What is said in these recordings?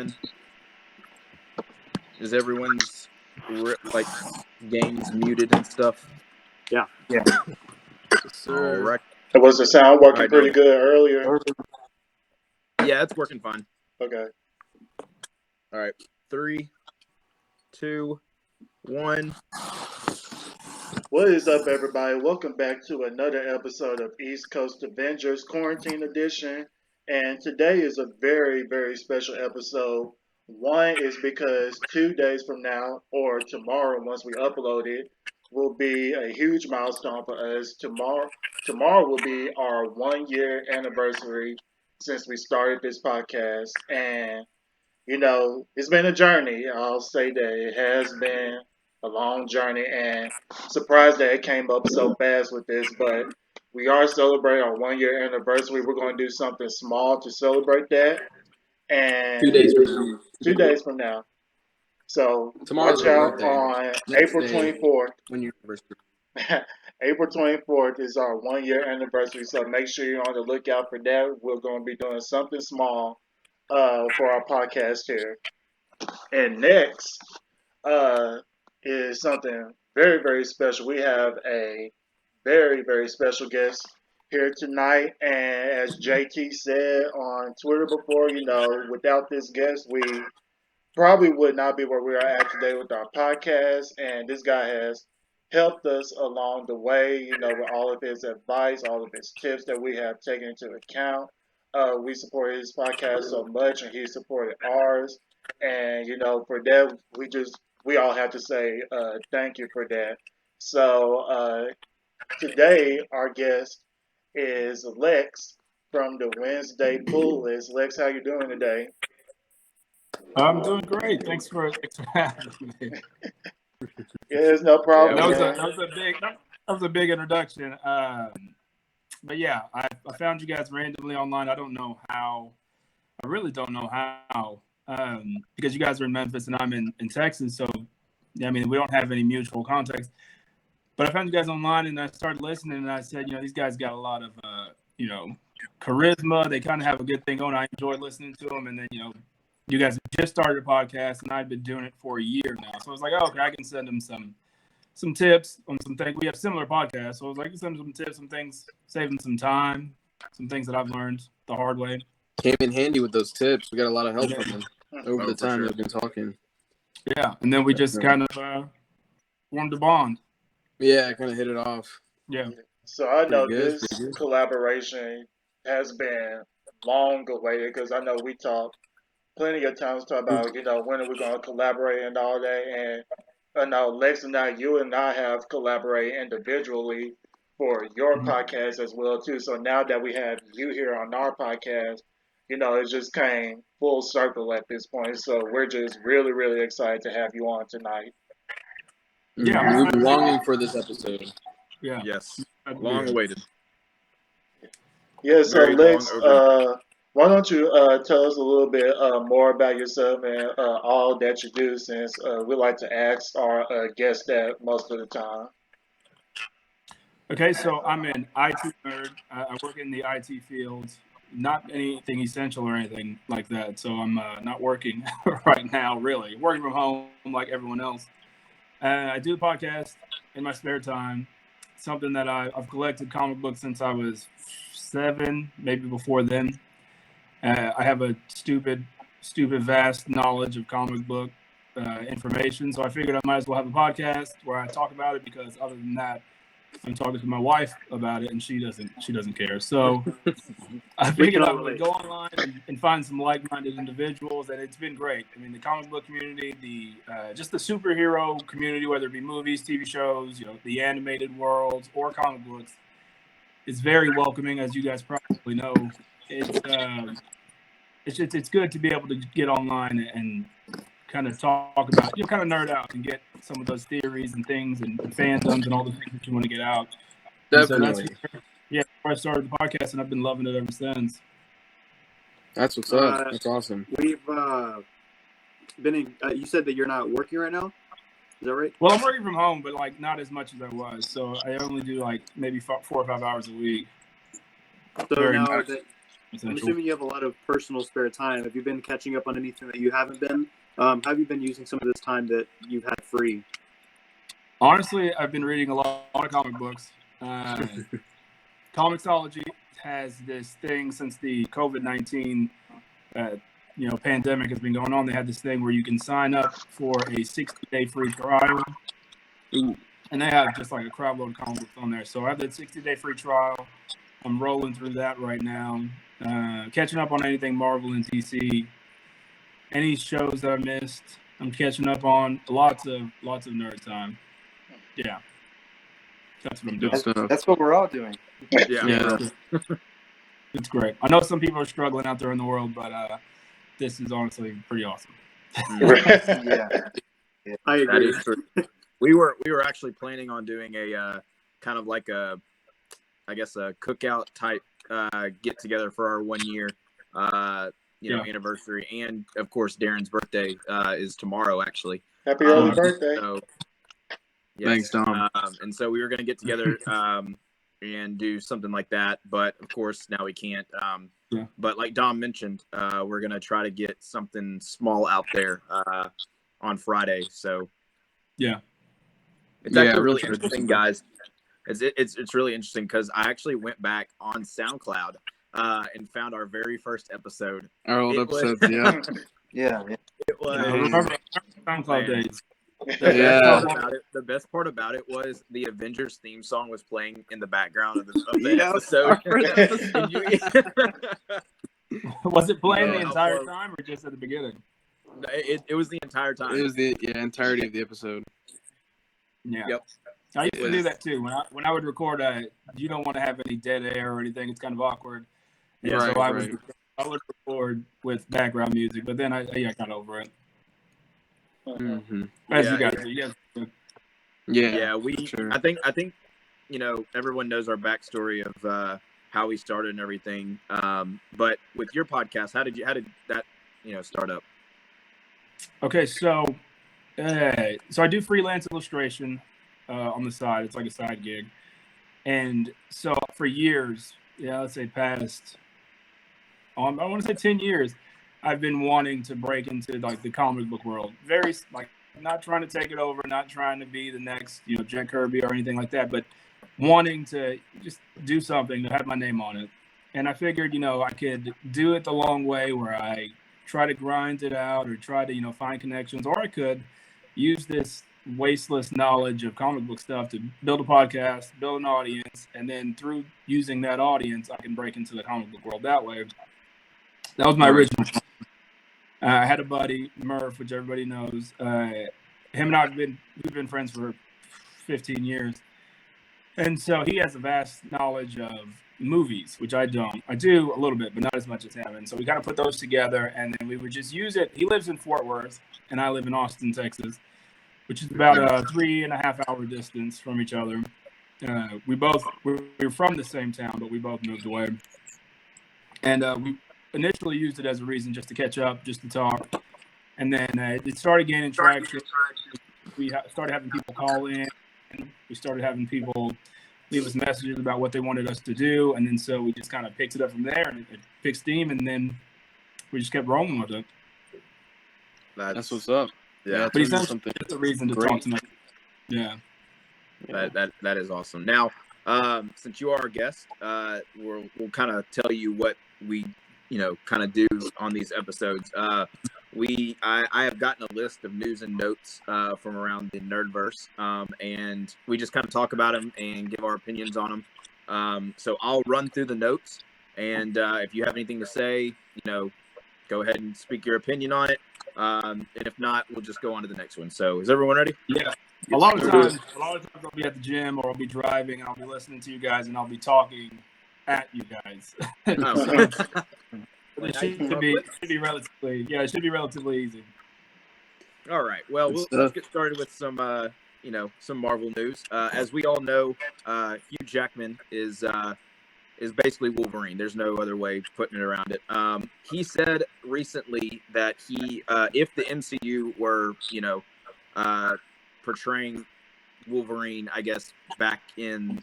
going? Is everyone's like games muted and stuff? Yeah. All right. Was the sound working Right, pretty good earlier? Yeah, it's working fine. Okay. All right. 3, 2, 1. What is up, everybody? Welcome back to another episode of East Coast Avengers Quarantine Edition. And today is a very, very special episode. One is because 2 days from now, or tomorrow, once we upload it, will be a huge milestone for us. Tomorrow will be our 1 year anniversary since we started this podcast. And, you know, it's been a journey. I'll say that it has been a long journey, and surprised that it came up so fast with this, but we are celebrating our 1 year anniversary. We're going to do something small to celebrate that. And 2 days from now. 2 days from now. So Tomorrow's watch my out birthday. on Next April day. 24th. 1 year anniversary. April 24th is our 1 year anniversary, so make sure you're on the lookout for that. We're going to be doing something small for our podcast here. And next, is something very, very special. We have a very, very special guest here tonight. And as JT said on Twitter before, you know, without this guest, we probably would not be where we are at today with our podcast. And this guy has helped us along the way, you know, with all of his advice, all of his tips that we have taken into account. We support his podcast so much, and he supported ours. And, you know, for that, we all have to say thank you for that. So today, our guest is Lex from the Wednesday Pool List. Lex, how you doing today? I'm doing great. Thanks for having me. Yeah, there's no problem. That was a big introduction. But yeah, I found you guys randomly online. I don't know how. I really don't know how. Because you guys are in Memphis and I'm in Texas, so I mean we don't have any mutual context. But I found you guys online and I started listening and I said, you know, these guys got a lot of you know, charisma. They kind of have a good thing going. I enjoy listening to them, and then you know, you guys just started a podcast and I've been doing it for a year now. So I was like, oh, okay, I can send them some tips on some things. We have similar podcasts, so I was like, I can send them some tips, some things, save them some time, some things that I've learned the hard way. Came in handy with those tips. We got a lot of help from them over the time sure. we've been talking. Yeah, and then we just kind of formed a bond. Yeah, kind of hit it off. Yeah. So I know Pretty good, this pretty good. collaboration has been long awaited because I know we talked plenty of times about, you know, when are we going to collaborate and all that. And I know Lex and I, you and I have collaborated individually for your podcast as well too. So now that we have you here on our podcast, you know, it just came full circle at this point. So we're just really, really excited to have you on tonight. Yeah. We've been longing for this episode. Yeah. Yes, long awaited. Yeah, so Very Lex, long why don't you tell us a little bit more about yourself and all that you do, since we like to ask our guests that most of the time. Okay, so I'm an IT nerd. I work in the IT field, not anything essential or anything like that. So I'm not working right now, really. Working from home like everyone else. I do a podcast in my spare time, something that I've collected comic books since I was 7, maybe before then. I have a stupid, vast knowledge of comic book information, so I figured I might as well have a podcast where I talk about it, because other than that, I'm talking to my wife about it, and she doesn't care. So I figured I would go online and find some like-minded individuals, and it's been great. I mean, the comic book community, just the superhero community, whether it be movies, TV shows, you know, the animated world, or comic books, is very welcoming, as you guys probably know. It's good to be able to get online and kind of talk about, you know, kind of nerd out and get some of those theories and things and fandoms and all the things that you want to get out. Definitely. So where I started the podcast, and I've been loving it ever since. That's what's up. That's awesome. We've been in. You said that you're not working right now. Is that right? Well, I'm working from home, but like not as much as I was. So I only do like maybe 4 or 5 hours a week. So Very now much. I'm essential. assuming you have a lot of personal spare time. Have you been catching up on anything that you haven't been? Have you been using some of this time that you've had free? Honestly, I've been reading a lot of comic books. Comixology has this thing since the COVID-19 pandemic has been going on. They had this thing where you can sign up for a 60-day free trial. And they have just like a crowd load of comic books on there. So I have that 60-day free trial. I'm rolling through that right now. Catching up on anything Marvel and DC. Any shows that I missed, I'm catching up on. Lots of nerd time. Yeah. That's what I'm doing. That's what we're all doing. Yeah. It's great. I know some people are struggling out there in the world, but this is honestly pretty awesome. Yeah. I That agree. is true. We were actually planning on doing a kind of like a cookout type get together for our 1 year anniversary, and of course Darren's birthday is tomorrow actually. Happy early birthday. So, yes. Thanks, Dom. And so we were going to get together and do something like that, but of course now we can't. But like Dom mentioned, we're going to try to get something small out there on Friday. So yeah, it's actually really interesting, guys. It's really interesting because I actually went back on SoundCloud and found our very first episode. Our old episodes, yeah. Yeah. It was. I remember SoundCloud days. The best part about it was the Avengers theme song was playing in the background of the episode. Was it playing the entire time or just at the beginning? It was the entire time. It was the entirety of the episode. Yeah. Yep. I used to do that too. When I would record, you don't want to have any dead air or anything. It's kind of awkward. Yeah, so I would record with background music, but then I got over it. Mm-hmm. As you guys do. Yeah. Sure. I think everyone knows our backstory of how we started and everything. But with your podcast, how did that start up? Okay, so I do freelance illustration on the side. It's like a side gig, and so for years, let's say past, I want to say 10 years, I've been wanting to break into like the comic book world. Very like not trying to take it over, not trying to be the next Jack Kirby or anything like that, but wanting to just do something to have my name on it. And I figured I could do it the long way where I try to grind it out or try to find connections, or I could use this wasteless knowledge of comic book stuff to build a podcast, build an audience, and then through using that audience, I can break into the comic book world that way. That was my original plan. I had a buddy, Murph, which everybody knows. Him and I we've been friends for 15 years. And so he has a vast knowledge of movies, which I don't. I do a little bit, but not as much as him. And so we kind of put those together, and then we would just use it. He lives in Fort Worth, and I live in Austin, Texas, which is about a 3.5-hour distance from each other. We're from the same town, but we both moved away. And we initially used it as a reason just to catch up, just to talk. And then it started gaining traction. We started having people call in. We started having people leave us messages about what they wanted us to do. And then so we just kind of picked it up from there, and it picked steam, and then we just kept rolling with it. That's what's up. Yeah, but it's a reason to talk to me. Yeah. That is awesome. Now, since you are our guest, we'll kind of tell you what we kind of do on these episodes. I have gotten a list of news and notes from around the Nerdverse, and we just kind of talk about them and give our opinions on them. So I'll run through the notes, and if you have anything to say, go ahead and speak your opinion on it. And if not, we'll just go on to the next one. So is everyone ready? Yeah. A lot of times I'll be at the gym or I'll be driving and I'll be listening to you guys and I'll be talking at you guys. It should be relatively easy. All right. Well, let's get started with some Marvel news. As we all know, Hugh Jackman is basically Wolverine. There's no other way of putting it around it. He said recently that if the MCU were, portraying Wolverine, I guess back in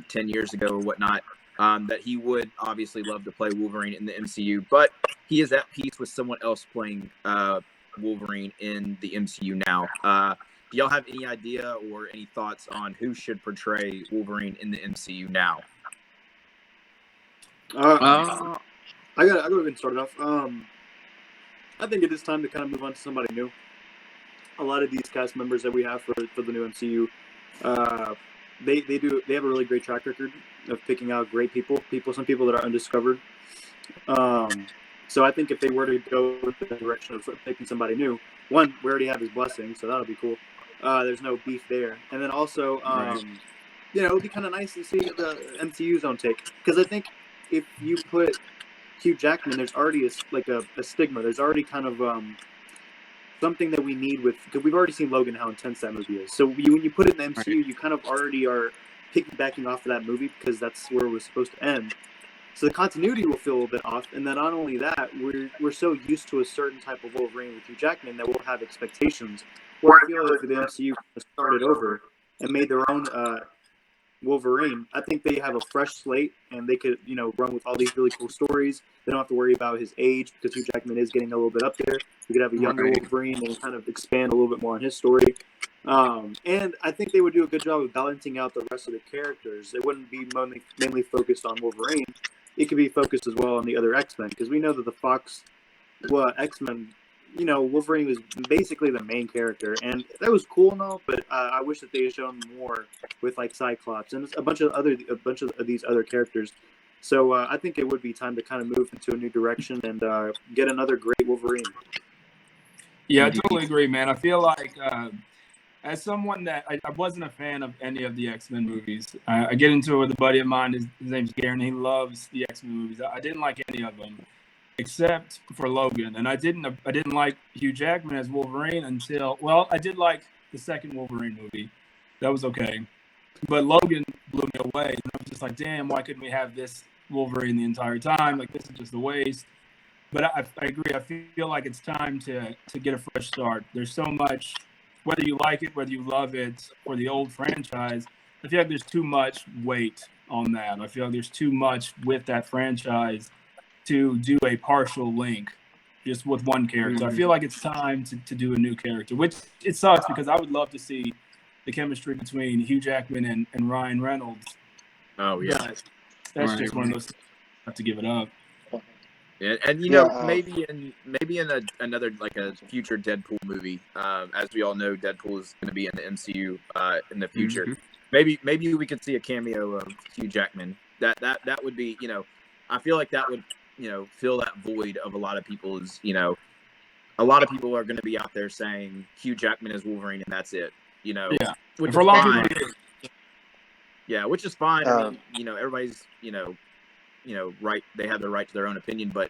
10 years ago or whatnot, that he would obviously love to play Wolverine in the MCU, but he is at peace with someone else playing Wolverine in the MCU now. Do y'all have any idea or any thoughts on who should portray Wolverine in the MCU now? I got to go ahead and start it off. I think it is time to kind of move on to somebody new. A lot of these cast members that we have for the new MCU, they have a really great track record of picking out great some people that are undiscovered. So I think if they were to go in the direction of picking somebody new, one, we already have his blessing, so that'll be cool. There's no beef there. And then also, it would be kind of nice to see the MCU's own take. Because I think if you put Hugh Jackman, there's already a stigma. There's already kind of something that we need with, because we've already seen Logan, how intense that movie is. So when you put it in the MCU, you kind of already are piggybacking off of that movie because that's where it was supposed to end. So the continuity will feel a little bit off, and then not only that, we're so used to a certain type of Wolverine with Hugh Jackman that we'll have expectations. Where I feel like if the MCU started over and made their own Wolverine, I think they have a fresh slate, and they could run with all these really cool stories. They don't have to worry about his age because Hugh Jackman is getting a little bit up there. We could have a younger Wolverine and kind of expand a little bit more on his story. And I think they would do a good job of balancing out the rest of the characters. It wouldn't be mainly focused on Wolverine. It could be focused as well on the other X-Men, because we know that the Fox X-Men, Wolverine was basically the main character, and that was cool and all, but I wish that they had shown more with like Cyclops and a bunch of these other characters. So I think it would be time to kind of move into a new direction and get another great Wolverine. Yeah, I totally agree, man. I feel like as someone that I wasn't a fan of any of the X-Men movies. I get into it with a buddy of mine. His name's Garen. He loves the X-Men movies. I didn't like any of them except for Logan, and I didn't like Hugh Jackman as Wolverine until I did like the second Wolverine movie. That was okay, but Logan blew me away, and I was just like, damn, why couldn't we have this Wolverine the entire time? Like, this is just a waste. But I agree. I feel like it's time to get a fresh start. There's so much. Whether you like it, whether you love it, or the old franchise, I feel like there's too much weight on that. I feel like there's too much with that franchise to do a partial link just with one character. I feel like it's time to do a new character, which it sucks because I would love to see the chemistry between Hugh Jackman and Ryan Reynolds. Oh, yeah. But that's just one of those things I have to give it up. Yeah, and maybe in another like a future Deadpool movie, as we all know, Deadpool is going to be in the MCU in the future. Mm-hmm. Maybe we could see a cameo of Hugh Jackman. That would be, I feel like that would fill that void of a lot of people's. A lot of people are going to be out there saying Hugh Jackman is Wolverine and that's it. Yeah, which for is a lot fine. of people. Yeah, which is fine. I mean, everybody's right. They have the right to their own opinion, but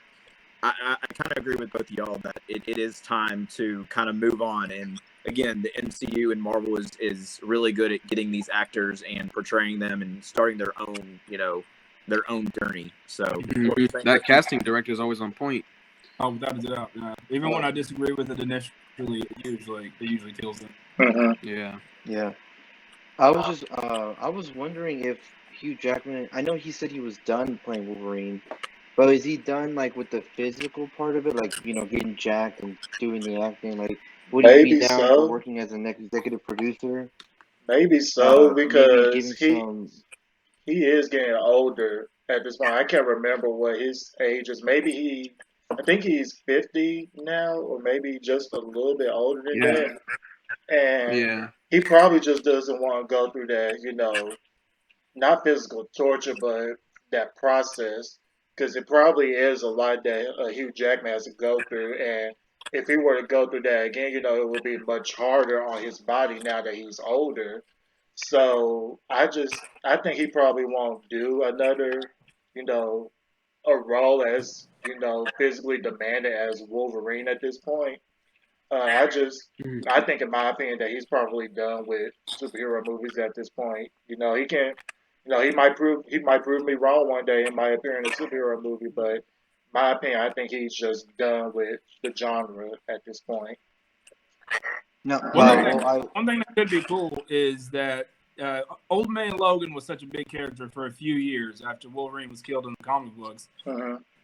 I kind of agree with both of y'all that it is time to kind of move on. And again, the MCU and Marvel is really good at getting these actors and portraying them and starting their own, their own journey. So that casting director is always on point. Oh, without a doubt. Even when I disagree with it initially, it usually kills it. Mm-hmm. Yeah. I was wondering if Hugh Jackman, I know he said he was done playing Wolverine, but is he done like with the physical part of it, like getting jacked and doing the acting? Like, would he be down for working as an executive producer? Maybe so, because he is getting older at this point. I can't remember what his age is. I think he's 50 now, or maybe just a little bit older than that. And he probably just doesn't want to go through that, not physical torture, but that process, because it probably is a lot that Hugh Jackman has to go through. And if he were to go through that again, it would be much harder on his body now that he's older. So I think he probably won't do another, a role as, physically demanded as Wolverine at this point. I think, in my opinion, that he's probably done with superhero movies at this point. He can, he might prove me wrong one day and might appear in a superhero movie, but in my opinion, I think he's just done with the genre at this point. No, one thing that could be cool is that Old Man Logan was such a big character for a few years after Wolverine was killed in the comic books.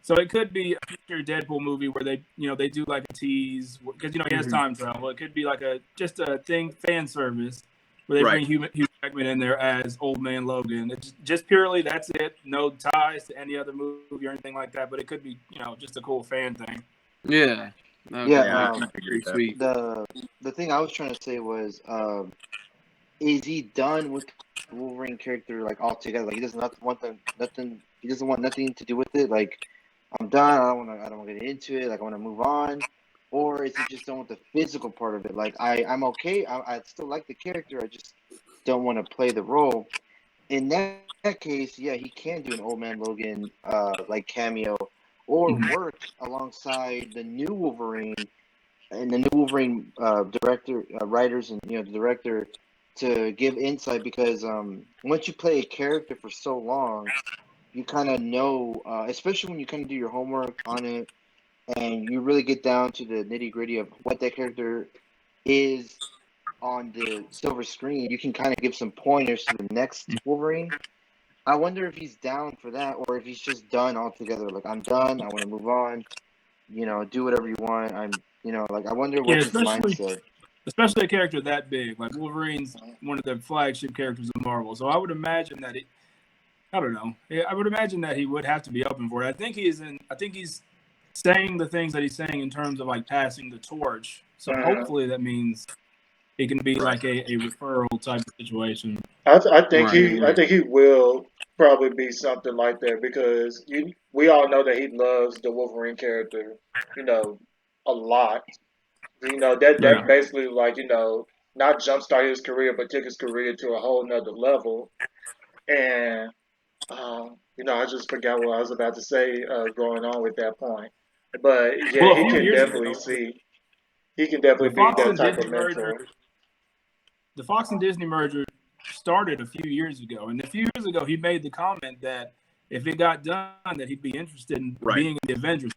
So it could be a future Deadpool movie where they do like a tease because he has time travel. It could be like just a thing, fan service, where they bring Hugh Jackman in there as Old Man Logan. It's just purely that's it. No ties to any other movie or anything like that. But it could be just a cool fan thing. Yeah. Okay. Sweet. The thing I was trying to say was, is he done with the Wolverine character like altogether? Like he doesn't want nothing. He doesn't want nothing to do with it. Like I'm done. I don't want to get into it. Like I want to move on. Or is he just done with the physical part of it? Like I'm okay. I still like the character. I just don't want to play the role. In that case, yeah, he can do an Old Man Logan like cameo, or work alongside the new Wolverine and the new Wolverine director, writers, and the director to give insight, because once you play a character for so long, you kind of know, especially when you kind of do your homework on it and you really get down to the nitty gritty of what that character is on the silver screen, you can kind of give some pointers to the next Wolverine. I wonder if he's down for that, or if he's just done altogether. Like, I'm done. I want to move on. Do whatever you want. I wonder what's his mindset. Especially a character that big. Like, Wolverine's one of the flagship characters of Marvel. So I would imagine that I don't know. I would imagine that he would have to be open for it. I think he's saying the things that he's saying in terms of like passing the torch. So hopefully that means it can be like a referral type of situation. I think he will probably be something like that, because we all know that he loves the Wolverine character, a lot. That basically not jumpstart his career, but take his career to a whole nother level. And I just forgot what I was about to say going on with that point. But yeah, he can definitely be that type of mentor. The Fox and Disney merger started a few years ago, and a few years ago he made the comment that if it got done, that he'd be interested in being in the Avengers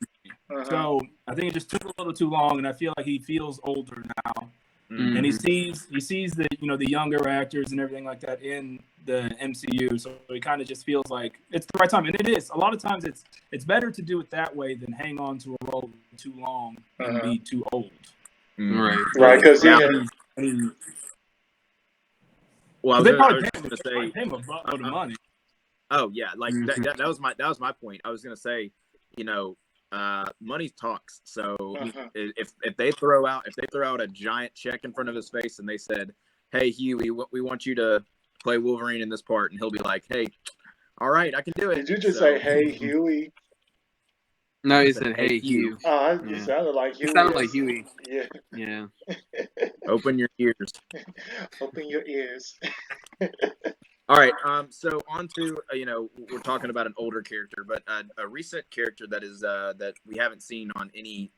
movie. So I think it just took a little too long, and I feel like he feels older now, and he sees the the younger actors and everything like that in the MCU. So he kind of just feels like it's the right time, and it is. A lot of times it's better to do it that way than hang on to a role too long and be too old. Right, because well, they I was probably going to say, pay him a buttload of money. Oh yeah, like that was my point. I was going to say, money talks. So if they throw out a giant check in front of his face and they said, "Hey Hugh, we want you to play Wolverine in this part," and he'll be like, "Hey, all right, I can do it." Did you just say, "Hey Huey"? No, he said, "Hey Hugh." Oh, it sounded like Huey. It sounded like Huey. Yeah. Yeah. Open your ears. Open your ears. All right. So on to we're talking about an older character, but a recent character that is that we haven't seen on any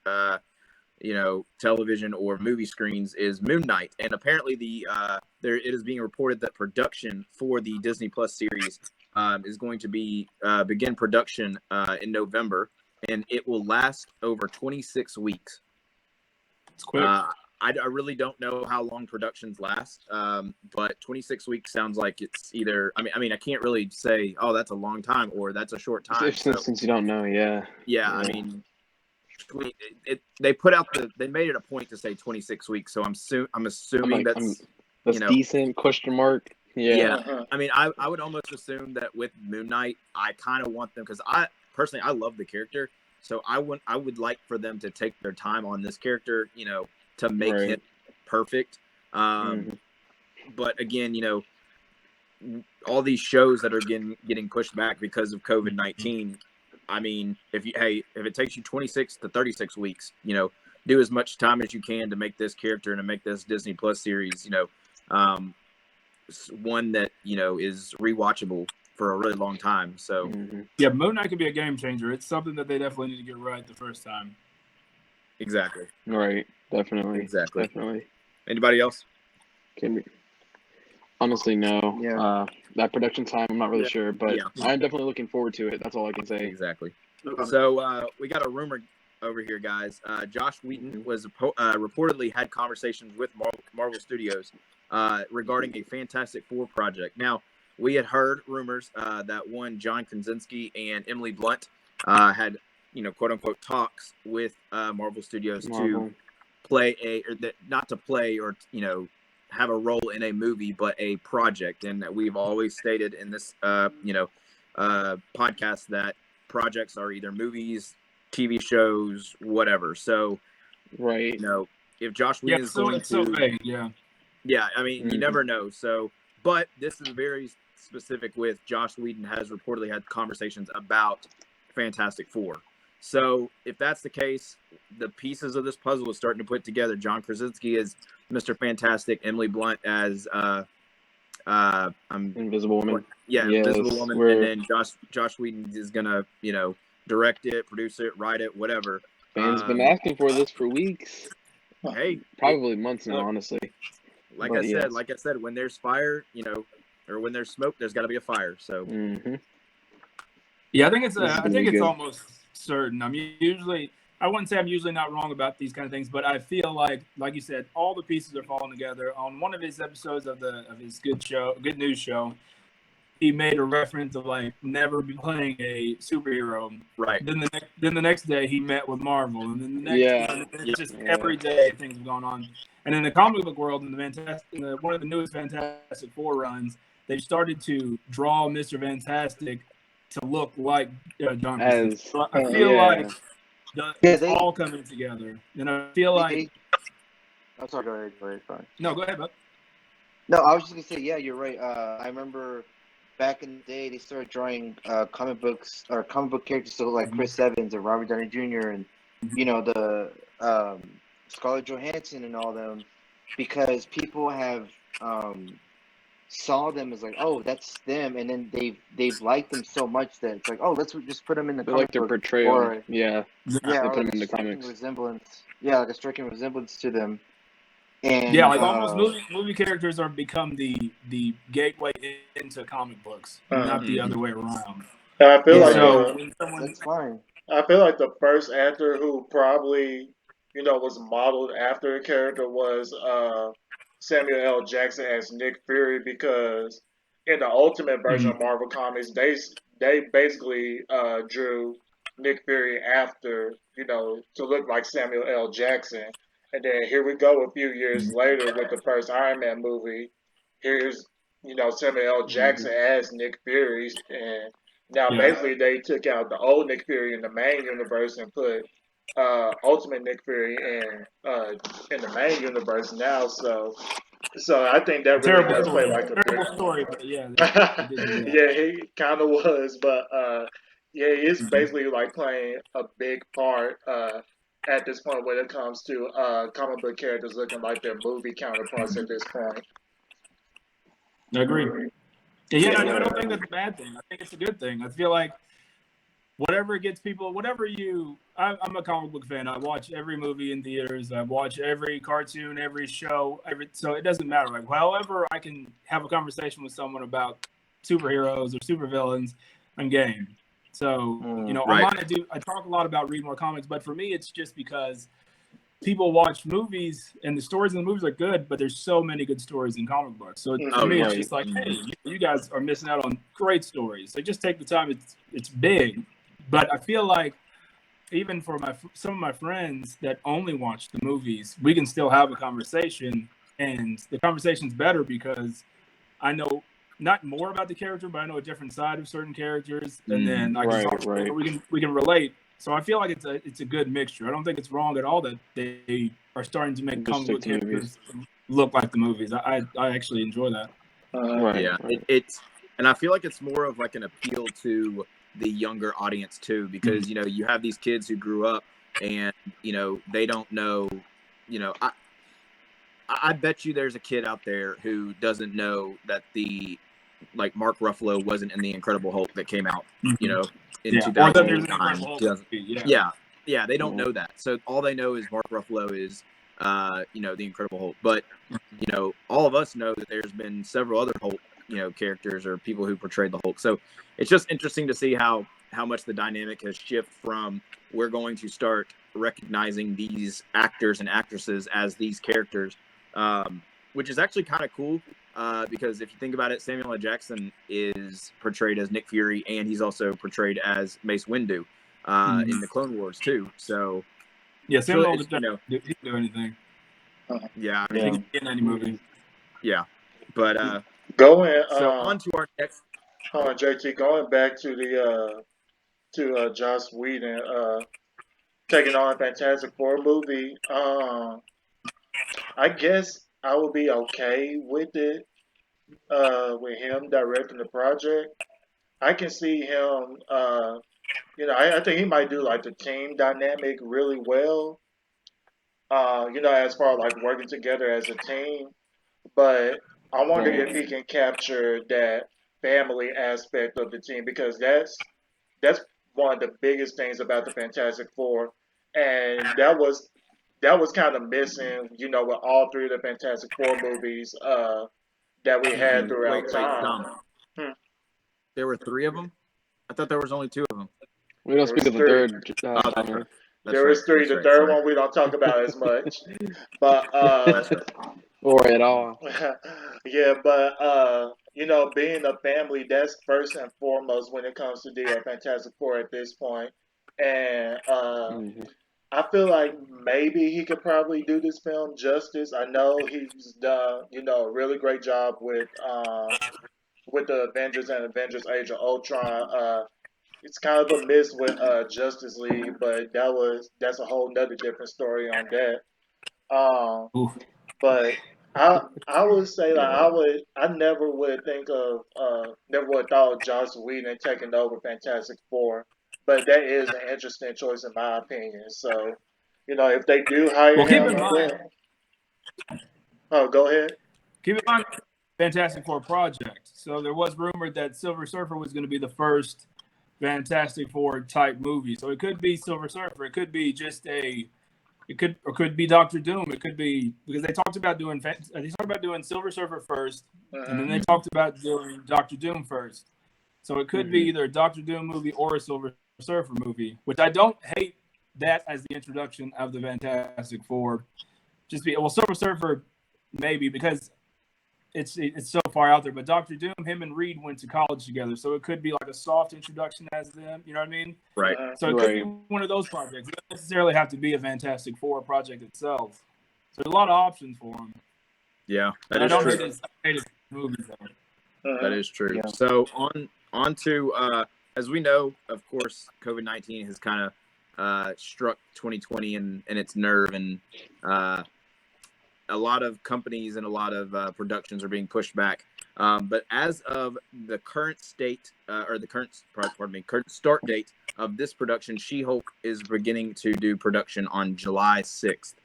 television or movie screens is Moon Knight, and apparently it is being reported that production for the Disney Plus series is going to begin production in November, and it will last over 26 weeks. It's quick. I really don't know how long productions last, but 26 weeks sounds like it's either. I mean, I can't really say, oh, that's a long time or that's a short time. Since you don't know, yeah. I mean, they made it a point to say 26 weeks, so I'm assuming that's decent ? Yeah. I mean, I would almost assume that with Moon Knight, I kind of want them, because I personally I love the character, so I would like for them to take their time on this character, to make him perfect. But again, all these shows that are getting pushed back because of COVID-19. I mean, if it takes you 26 to 36 weeks, do as much time as you can to make this character and to make this Disney Plus series, one that is rewatchable for a really long time. So yeah, Moon Knight could be a game changer. It's something that they definitely need to get right the first time. Exactly. Right. Definitely. Exactly. Definitely. Anybody else? Honestly, no. Yeah. That production time, I'm not really sure, but I'm definitely looking forward to it. That's all I can say. Exactly. So we got a rumor over here, guys. Josh Whedon was reportedly had conversations with Marvel Studios regarding a Fantastic Four project. Now, we had heard rumors that one John Krasinski and Emily Blunt had, quote unquote, talks with Marvel Studios to play not to play or have a role in a movie, but a project. And we've always stated in this podcast that projects are either movies, TV shows, whatever. So, right. If Josh Whedon is going to, so vague, yeah. Yeah, I mean, you never know. So, but this is very specific with Josh Whedon has reportedly had conversations about Fantastic Four. So if that's the case, the pieces of this puzzle is starting to put together. John Krasinski as Mr. Fantastic, Emily Blunt as Invisible Woman. Yeah, yes, Invisible Woman, and then Josh Whedon is gonna direct it, produce it, write it, whatever. Fans been asking for this for weeks. Hey, probably months now, honestly. Like I said, when there's fire, or when there's smoke, there's got to be a fire. So. Mm-hmm. Yeah, I think it's almost certain. I wouldn't say I'm usually not wrong about these kind of things, but I feel like you said, all the pieces are falling together. On one of his episodes of his Good News show, he made a reference of never be playing a superhero. Right. Then the next day he met with Marvel, and then the next every day things have gone on. And in the comic book world, in one of the newest Fantastic Four runs, they've started to draw Mr. Fantastic to look like John Krasinski. So I feel it's all coming together. And I feel like. I'm sorry. Go ahead. Fine. No, go ahead, bud. No, I was just gonna say, yeah, you're right. I remember back in the day they started drawing comic book characters to look like Chris Evans or Robert Downey Jr. and the Scarlett Johansson and all them, because people have saw them as oh, that's them, and then they've liked them so much that it's let's just put them in the comic their book, portrayal. or, they put them in the comics. A striking resemblance to them. And, almost movie characters are become the gateway into comic books, not the other way around. I feel that's fine. I feel like the first actor who probably was modeled after a character was Samuel L. Jackson as Nick Fury, because in the Ultimate version of Marvel Comics, they basically drew Nick Fury after to look like Samuel L. Jackson. And then here we go a few years later with the first Iron Man movie. Here's, Samuel L. Jackson as Nick Fury. And now basically they took out the old Nick Fury in the main universe and put Ultimate Nick Fury in the main universe now. So I think that really does play like a big story, but yeah. Yeah, he kind of was. But he's basically playing a big part at this point when it comes to comic book characters looking like their movie counterparts at this point. I agree. Yeah, I don't think that's a bad thing. I think it's a good thing. I feel like whatever gets people, I'm a comic book fan. I watch every movie in theaters. I watch every cartoon, every show, so it doesn't matter. However I can have a conversation with someone about superheroes or supervillains, I'm game. So, I talk a lot about reading more comics, but for me, it's just because people watch movies and the stories in the movies are good, but there's so many good stories in comic books. So for me, it's just hey, you guys are missing out on great stories. So just take the time. It's big, but I feel like even for some of my friends that only watch the movies, we can still have a conversation, and the conversation's better because I know not more about the character, but I know a different side of certain characters, and then we can relate. So I feel like it's a good mixture. I don't think it's wrong at all that they are starting to make comic book characters look like the movies. I actually enjoy that. It's and I feel like it's more of an appeal to the younger audience too, because you have these kids who grew up and they don't know. I bet you there's a kid out there who doesn't know that Mark Ruffalo wasn't in the Incredible Hulk that came out, in 2009. They don't know that. So all they know is Mark Ruffalo is, the Incredible Hulk. But, all of us know that there's been several other Hulk, characters or people who portrayed the Hulk. So it's just interesting to see how much the dynamic has shifted from we're going to start recognizing these actors and actresses as these characters. which is actually kind of cool because if you think about it, Samuel L. Jackson is portrayed as Nick Fury, and he's also portrayed as Mace Windu in the Clone Wars too. So yeah, Samuel L. Jackson, you know, he can do anything. Yeah, I He mean, can get in any movie. yeah, but Going so on to our next. JT, going back to the to Joss Whedon taking on a Fantastic Four movie. I guess I would be okay with it. With him directing the project, I can see him. I think he might do like the team dynamic really well. As far as like working together as a team. But I wonder if he can capture that family aspect of the team because that's one of the biggest things about the Fantastic Four, and that was kind of missing, with all three of the Fantastic Four movies that we had throughout Wait, time. Tom. There were 3 of them. I thought there was only 2 of them. We don't There speak was of the three. third. That's right. There was three. The third one we don't talk about as much, but That's right. Or at all. yeah, but being a family, that's first and foremost when it comes to the Fantastic Four at this point. And I feel like maybe he could probably do this film justice. I know he's done, a really great job with the Avengers and Avengers Age of Ultron. It's kind of a miss with Justice League, but that's a whole nother different story on that. Oof. But I would say like I never would think of never would have thought of Joss Whedon taking over Fantastic Four, but that is an interesting choice in my opinion. So, if they do hire Well, keep him, in mind, oh, go ahead. keep in mind, Fantastic Four project. So there was rumored that Silver Surfer was going to be the first Fantastic Four type movie. So it could be Silver Surfer. It could be just It could be Doctor Doom. It could be because they talked about doing Silver Surfer first, and then they talked about doing Doctor Doom first. So it could be either a Doctor Doom movie or a Silver Surfer movie, which I don't hate that as the introduction of the Fantastic Four. Silver Surfer maybe because it's so far out there, but Doctor Doom, him and Reed went to college together, so it could be like a soft introduction as them. You know what I mean? Right. So it could be one of those projects. It doesn't necessarily have to be a Fantastic Four project itself. So there's a lot of options for them. Yeah, that is true. Hate his movies, that is true. Yeah. So on to as we know, of course, COVID-19 has kind of struck 2020 in its nerve, and a lot of companies and a lot of productions are being pushed back. But as of the current state, or the current start date of this production, She-Hulk is beginning to do production on July 6th.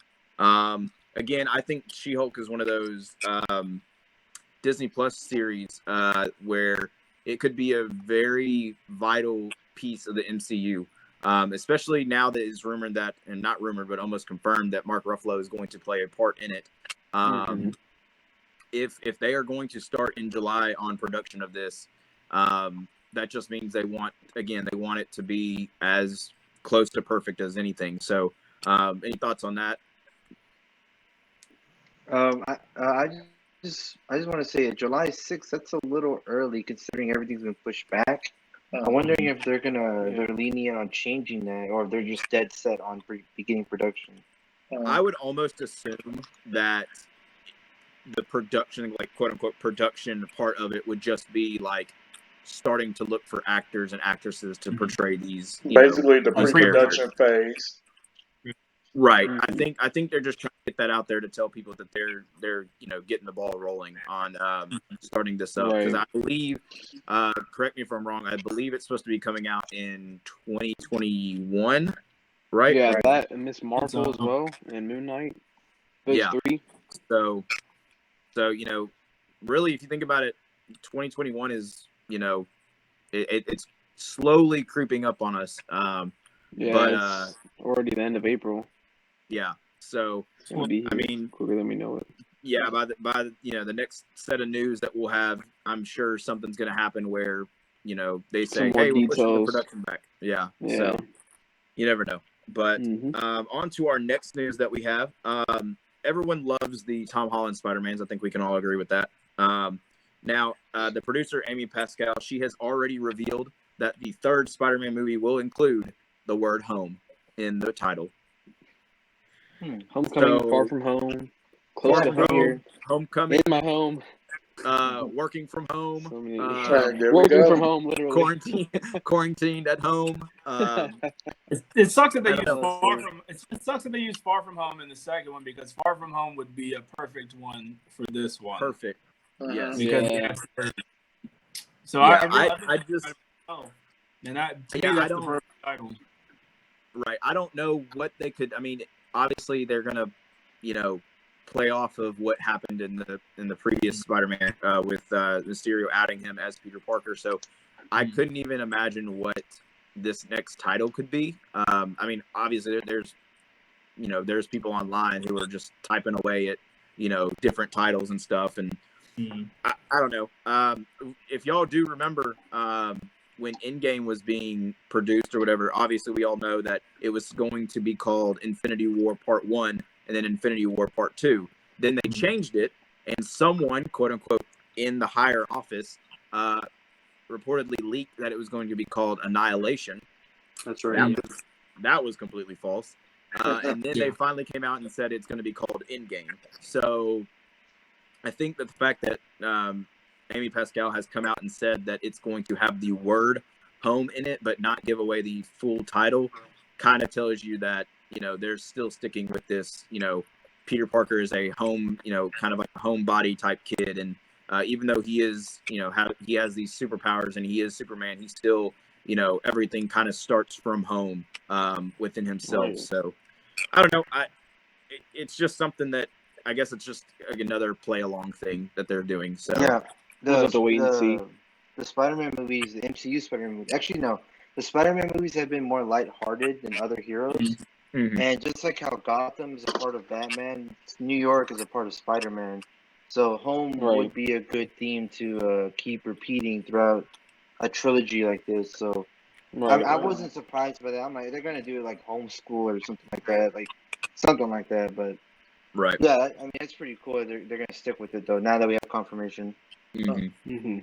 Again, I think She-Hulk is one of those Disney Plus series where it could be a very vital piece of the MCU. Especially now that it's rumored that, and not rumored, but almost confirmed that Mark Ruffalo is going to play a part in it. If they are going to start in July on production of this, that just means they want it to be as close to perfect as anything. So, any thoughts on that? I just want to say July 6th. That's a little early considering everything's been pushed back. I'm wondering if they're lenient on changing that, or if they're just dead set on beginning production. I would almost assume that the production, like quote unquote production part of it, would just be like starting to look for actors and actresses to portray these. Basically, the pre-production phase. Right. I think they're just trying to get that out there to tell people that they're getting the ball rolling on starting this up, because I believe, correct me if I'm wrong, I believe it's supposed to be coming out in 2021, right? Yeah, that and Miss Marvel as well, and Moon Knight. Those 3. So really, if you think about it, 2021 is it's slowly creeping up on us. But it's already the end of April. Yeah. So I mean, quicker than we know it. Yeah, by the next set of news that we'll have, I'm sure something's going to happen where they say, "Hey, we're pushing the production back." Yeah. So you never know. But on to our next news that we have. everyone loves the Tom Holland Spider-Mans. I think we can all agree with that. Now, the producer, Amy Pascal, she has already revealed that the third Spider-Man movie will include the word home in the title. Homecoming, So, Far From Home, Close Far to From Here, Home, Homecoming, In My Home, Working from Home, so many. There we Working go. from home, literally. quarantined at home. It sucks that they I use don't know. It sucks that they use Far From Home in the second one, because Far From Home would be a perfect one for this one. Perfect. Yes. Because so Yeah, I just and that to Yeah, me I that's the don't- perfect title. right. I don't know what they could. I mean, obviously they're gonna, play off of what happened in the previous Spider-Man with Mysterio outing him as Peter Parker. So I couldn't even imagine what this next title could be. I mean, obviously there's people online who are just typing away at different titles and stuff, and I don't know. If y'all do remember when Endgame was being produced or whatever, obviously we all know that it was going to be called Infinity War Part 1 and then Infinity War Part 2. Then they changed it, and someone, quote unquote, in the higher office reportedly leaked that it was going to be called Annihilation. That's right. That was completely false. And then they finally came out and said it's going to be called Endgame. So I think that the fact that Amy Pascal has come out and said that it's going to have the word home in it, but not give away the full title, kind of tells you that, they're still sticking with this, Peter Parker is a home, kind of like a homebody type kid. And even though he is, he has these superpowers and he is Superman, he still, everything kind of starts from home within himself. Right. So I don't know. It's just something that I guess it's just another play along thing that they're doing. So Yeah, We'll have to wait and see. the Spider-Man movies, the MCU Spider-Man movies. Actually, no, the Spider-Man movies have been more lighthearted than other heroes. Mhm. And just like how Gotham is a part of Batman, New York is a part of Spider-Man. So home Right. would be a good theme to keep repeating throughout a trilogy like this. So Right. I wasn't surprised by that. I'm like, they're gonna do it like homeschool or something like that, But right. yeah, I mean, it's pretty cool. They're gonna stick with it though. Now that we have confirmation. Mhm. Mm-hmm.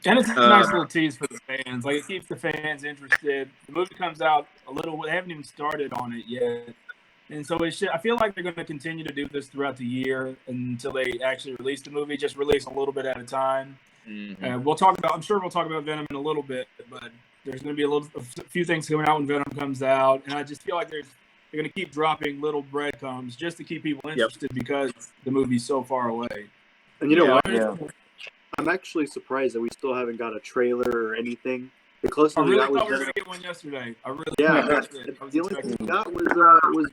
And it's a nice little tease for the fans. Like, it keeps the fans interested. The movie comes out they haven't even started on it yet. And so I feel like they're going to continue to do this throughout the year until they actually release the movie. Just release a little bit at a time. Mhm. I'm sure we'll talk about Venom in a little bit, but there's going to be a few things coming out when Venom comes out. And I just feel like they're going to keep dropping little breadcrumbs just to keep people interested because the movie's so far away. And you know what? Yeah. I'm actually surprised that we still haven't got a trailer or anything. The closest I we really got was thought we were Venom. going to get one yesterday. I really Yeah, did. I was the only expecting thing we got was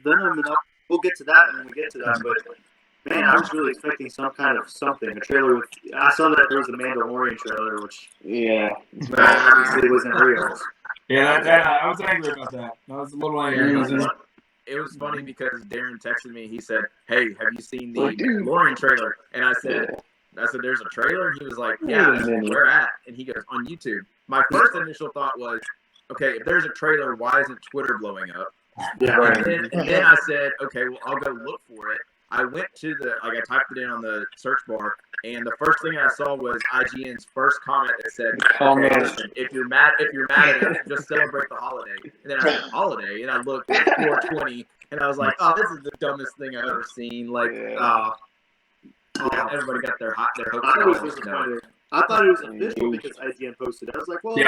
Venom, and we'll get to that when we get to that. But man, I was really expecting some kind of something, a trailer with. I saw that there was a Mandalorian trailer, which Yeah. obviously wasn't real. Yeah, I was angry about that. I was a little angry. It was funny because Darren texted me. He said, "Hey, have you seen the Mandalorian trailer?" And I said, "There's a trailer." And he was like, "Yeah." I said, "Where at?" And he goes, "On YouTube." My first initial thought was, "Okay, if there's a trailer, why isn't Twitter blowing up?" Yeah. And then I said, "Okay, well, I'll go look for it." I went to I typed it in on the search bar, and the first thing I saw was IGN's first comment that said, "Okay, listen, if you're mad at it, just celebrate the holiday." And then I said, "Holiday," and I looked, it was 420, and I was like, "Oh, this is the dumbest thing I've ever seen." Like, everybody got their hopes I was up. disappointed. I thought it was official because IGN posted it. I was like, well, Dude,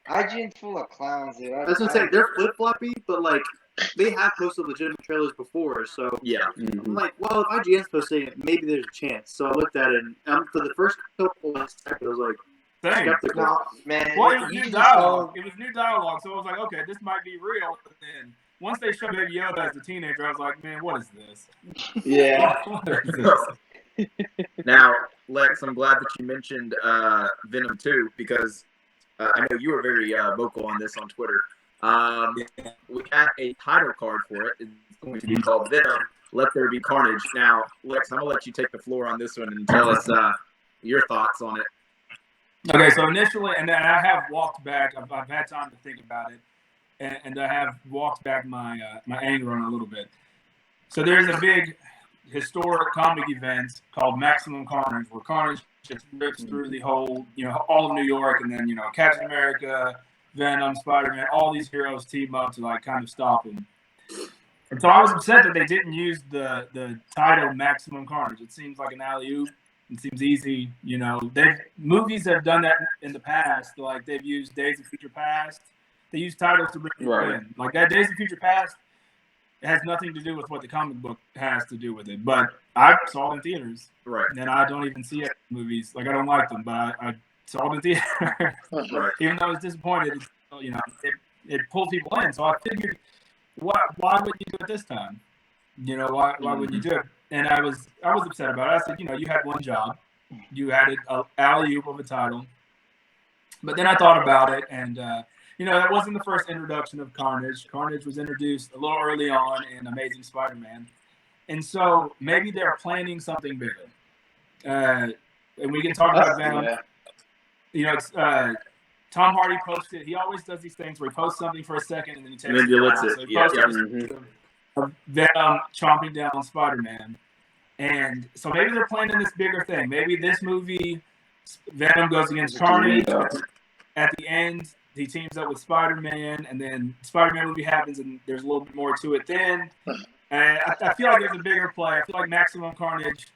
IGN's full of clowns, dude. that's what I'm saying. They're flip floppy, but like they have posted legitimate trailers before, so Yeah. I'm like, well, if IGN's posting it, maybe there's a chance. So I looked at it, and for the first couple of seconds, I was like, Same. skeptical. No, man. Well, it was new dialogue. It was new dialogue, so I was like, okay, this might be real. But then once they showed Baby Yoda as a teenager, I was like, man, what is this? Yeah. What is this? Now, Lex, I'm glad that you mentioned Venom 2 because I know you were very vocal on this on Twitter. We had a title card for it. It's going to be called Venom, Let There Be Carnage. Now, Lex, I'm going to let you take the floor on this one and tell us your thoughts on it. Okay, so initially, and then I have walked back. I've had time to think about it, and I have walked back my my anger on it a little bit. So there's a big historic comic event called Maximum Carnage, where Carnage just rips through the whole, all of New York, and then, Captain America, Venom, Spider-Man, all these heroes team up to like kind of stop him. And so I was upset that they didn't use the title Maximum Carnage. It seems like an alley-oop. It seems easy. Movies have done that in the past. Like they've used Days of Future Past. They use titles to bring people in. Like that Days of Future Past, it has nothing to do with what the comic book has to do with it. But I saw it in theaters. Right. And I don't even see it in movies. Like I don't like them, but I saw it in theaters. Right. Even though I was disappointed, it pulled people in. So I figured, why wouldn't you do it this time? Why wouldn't you do it? And I was upset about it. I said, you had one job. You had an alley-oop of a title. But then I thought about it, and that wasn't the first introduction of Carnage. Carnage was introduced a little early on in Amazing Spider-Man. And so maybe they're planning something bigger. And we can talk about Venom. Yeah. Tom Hardy posted. He always does these things where he posts something for a second and then he takes it down. down. So he posted of Venom chomping down on Spider-Man. And so maybe they're planning this bigger thing. Maybe this movie, Venom goes against Carnage. At the end, he teams up with Spider-Man, and then Spider-Man movie happens, and there's a little bit more to it then. And I feel like there's a bigger play. I feel like Maximum Carnage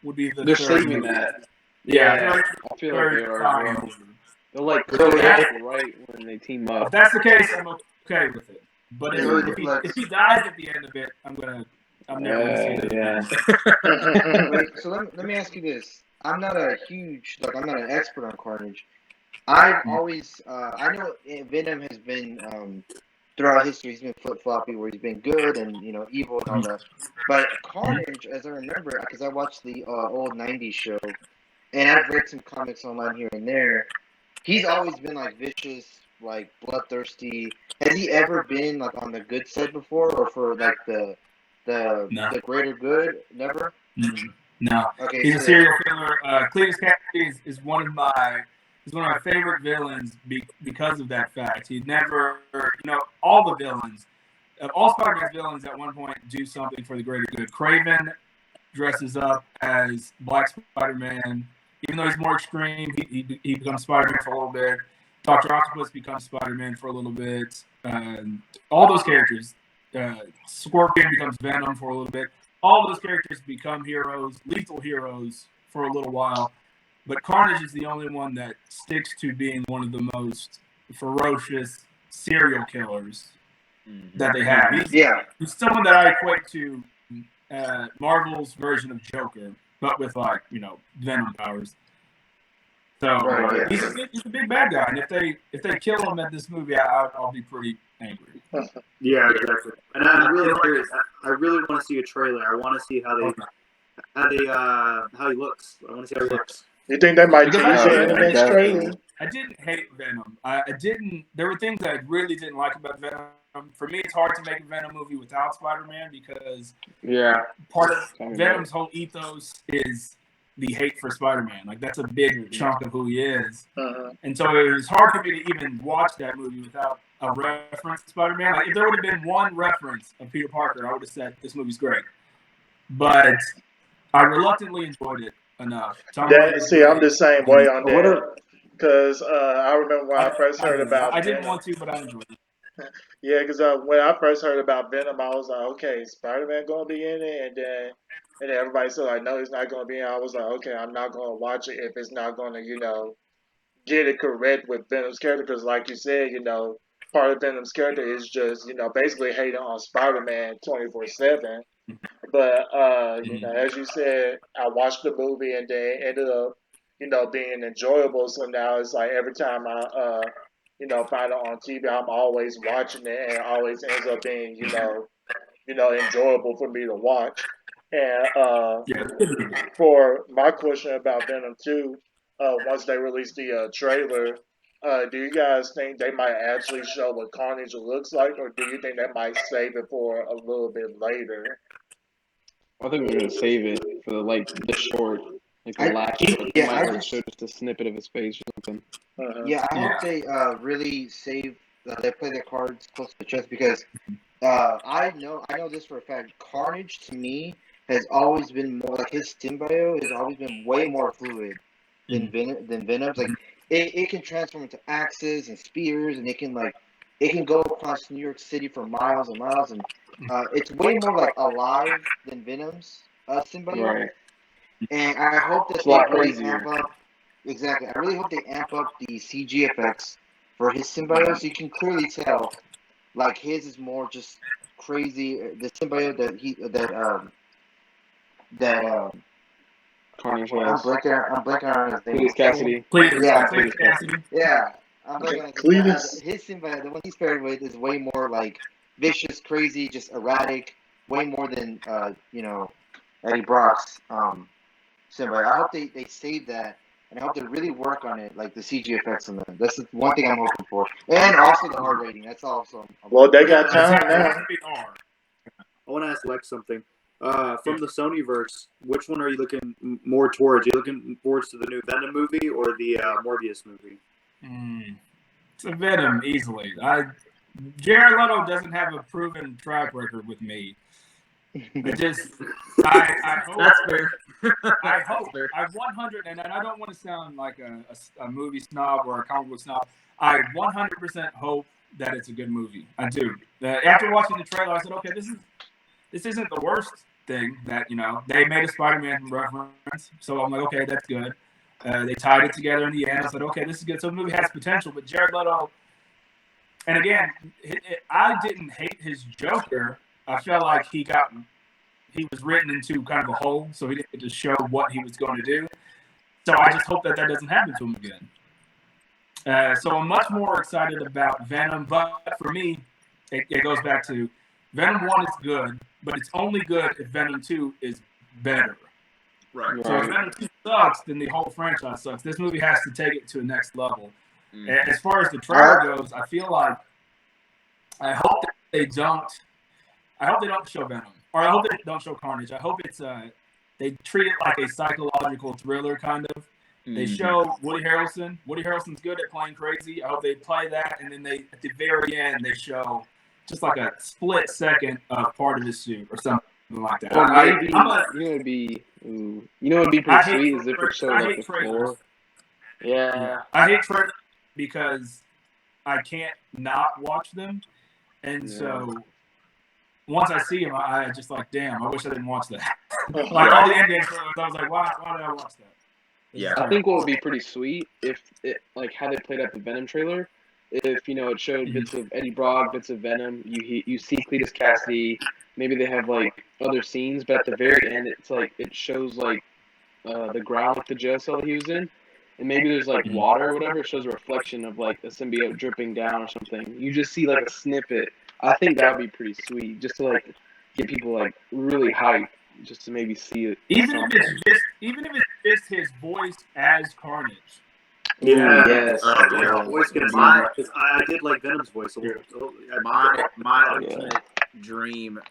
would be the They're third saving movie. that. Yeah, I feel like they are as well. They'll like right when they team If up. that's the case, I'm okay with it. But if he dies at the end of it, I'm never gonna see it. Yeah. So let me ask you this. I'm not an expert on Carnage. I've always, I know Venom has been, throughout history, he's been flip-floppy, where he's been good and, evil and all that. But Carnage, as I remember, because I watched the old 90s show, and I've read some comics online here and there, he's always been, like, vicious, like, bloodthirsty. Has he ever been, like, on the good side before, or for, like, the greater good? Never? No. Okay, he's a serial killer. Cletus Cassidy is one of my favorite villains because of that fact. He never, all the villains, all Spider-Man's villains at one point do something for the greater good. Kraven dresses up as Black Spider-Man. Even though he's more extreme, he becomes Spider-Man for a little bit. Dr. Octopus becomes Spider-Man for a little bit. All those characters. Scorpion becomes Venom for a little bit. All those characters become heroes, lethal heroes for a little while. But Carnage is the only one that sticks to being one of the most ferocious serial killers that they have. He's someone that I equate to Marvel's version of Joker, but with Venom powers. So he's a big bad guy, and if they kill him at this movie, I'll be pretty angry. Yeah, exactly. And I'm really curious. I really want to see a trailer. I want to see how he looks. I want to see how he looks. You think they might change it in the next trailer? I didn't hate Venom. I didn't. There were things I really didn't like about Venom. For me, it's hard to make a Venom movie without Spider-Man because part of Venom's whole ethos is the hate for Spider-Man. Like that's a big chunk of who he is. And so it was hard for me to even watch that movie without a reference to Spider-Man. Like if there would have been one reference of Peter Parker, I would have said this movie's great. But I reluctantly enjoyed it enough. I'm the same way on that. Because I remember when I first heard about I didn't want to, but I enjoyed it. Yeah, because when I first heard about Venom, I was like, okay, Spider-Man going to be in it? And then everybody said, like, no, he's not going to be in it. I was like, okay, I'm not going to watch it if it's not going to, get it correct with Venom's character. Because like you said, part of Venom's character is just, basically hating on Spider-Man 24/7. But, as you said, I watched the movie and then ended up, being enjoyable. So now it's like every time I, find it on TV, I'm always watching it, and it always ends up being, enjoyable for me to watch. And for my question about Venom 2, once they release the trailer, do you guys think they might actually show what Carnage looks like, or do you think they might save it for a little bit later? I think we're gonna save it for the short, the last. Might show just a snippet of his face or something. I hope they really save they play their cards close to the chest because I know this for a fact. Carnage to me has always been more like his symbiote has always been way more fluid than Venom's. Like it can transform into axes and spears, and it can go across New York City for miles and miles, and it's way more like alive than Venom's symbiote. Right. And I hope that It's a lot they really crazier. amp up. Exactly, I really hope they amp up the CG effects for his symbiote, so you can clearly tell, like his is more just crazy. The symbiote that Carnage I'm has. blanking on his name. Cletus Cassidy. Cletus Cassidy. Yeah, I'm blanking on Cletus. his symbiote. The one he's paired with is way more like vicious, crazy, just erratic. Way more than Eddie Brock's symbiote. I hope they save that. And I hope they really work on it, like the CG effects on them. That's the one thing I'm hoping for. And also the R rating. That's also. Well, they got time Exactly. now. That's a big R. I want to ask Lex something. From the Sonyverse, which one are you looking more towards? Are you looking forward to the new Venom movie or the Morbius movie? It's a Venom easily. Jared Leto doesn't have a proven track record with me. I hope. That's fair. I hope. Fair. I 100, and I don't want to sound like a movie snob or a comic book snob. I 100% hope that it's a good movie. I do. After watching the trailer, I said, okay, this isn't the worst thing that they made a Spider-Man reference, so I'm like, okay, that's good. They tied it together in the end. I said, okay, this is good. So the movie has potential, but Jared Leto, and again, I didn't hate his Joker. I felt like he was written into kind of a hole, so he didn't get to show what he was going to do. So I just hope that doesn't happen to him again. So I'm much more excited about Venom, but for me, it goes back to Venom 1 is good, but it's only good if Venom 2 is better. Right. So if Venom 2 sucks, then the whole franchise sucks. This movie has to take it to the next level. As far as the trailer goes, I feel like I hope that they don't show Venom, or I hope they don't show Carnage. I hope it's they treat it like a psychological thriller kind of. They show Woody Harrelson. Woody Harrelson's good at playing crazy. I hope they play that, and then at the very end they show just like a split second of part of his suit or something like that. Or maybe it'd be pretty sweet is if it showed like the floor. Yeah. I hate trailers because I can't not watch them, and so once I see them, I just like, damn, I wish I didn't watch that. Like all the endings, I was like, why did I watch that? Yeah. I think what would be pretty sweet if it like how they played out the Venom trailer. If it showed bits of Eddie Brock, bits of Venom, you see Cletus Cassidy. Maybe they have like other scenes, but at the very end, it's like it shows like the ground, like the jail cell he was in, and maybe there's like water or whatever. It shows a reflection of like a symbiote dripping down or something. You just see like a snippet. I think that would be pretty sweet, just to like get people like really hyped, just to maybe see it. Even if it's just his voice as Carnage. Yeah. Yes. Voice gets I did like Venom's voice a little. My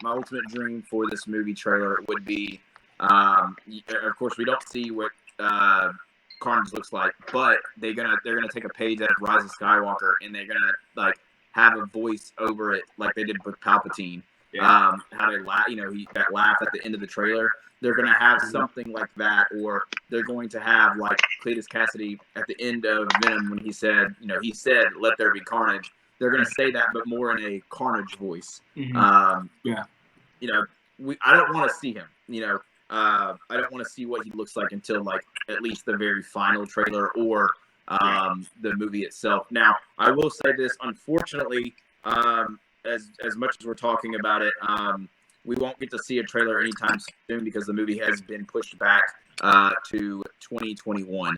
ultimate dream for this movie trailer would be, of course, we don't see what Carnage looks like, but they're gonna take a page out of Rise of Skywalker and they're gonna like have a voice over it like they did with Palpatine. Yeah. How they laugh, that laugh at the end of the trailer. They're going to have something like that, or they're going to have like Cletus Cassidy at the end of Venom when he said, "Let there be carnage." They're going to say that, but more in a Carnage voice. I don't want to see him. I don't want to see what he looks like until like at least the very final trailer or the movie itself. Now, I will say this, unfortunately, as much as we're talking about it, we won't get to see a trailer anytime soon because the movie has been pushed back to 2021.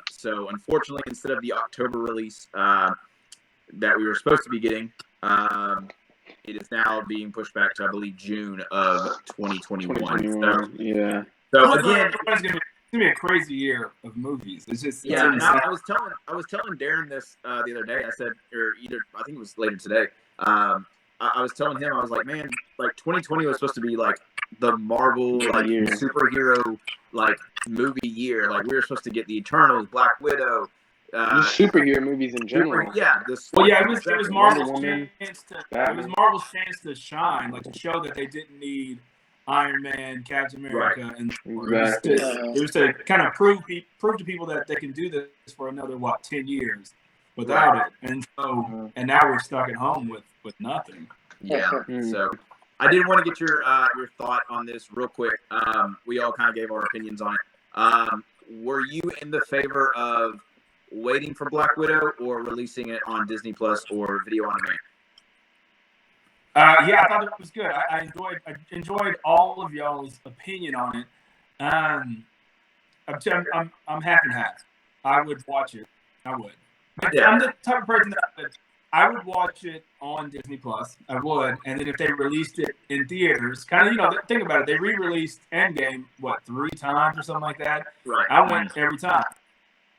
So, unfortunately, instead of the October release that we were supposed to be getting, it is now being pushed back to, I believe, June of 2021. Yeah. So again, it's gonna be a crazy year of movies. It's just I was telling Darren this the other day. I said, I think it was later today. I was telling him, I was like, man, like 2020 was supposed to be like the Marvel like superhero like movie year. Like we were supposed to get the Eternals, Black Widow, Just superhero movies in general. Well, yeah, it was Marvel's Woman, chance to Batman. shine, like to show that they didn't need Iron Man, Captain America, and Exactly. it was to kind of prove to people that they can do this for another 10 years without it, and so and now we're stuck at home with nothing. Yeah. So I did want to get your thought on this real quick. We all kind of gave our opinions on it. Were you in the favor of waiting for Black Widow or releasing it on Disney Plus or video on demand? Yeah, I thought it was good. I enjoyed all of y'all's opinion on it. I'm half and half. I would watch it. I would. Yeah. I'm the type of person that I would watch it on Disney Plus. I would, and then if they released it in theaters, kind of think about it. They re-released Endgame 3 times or something like that. Right. I went every time.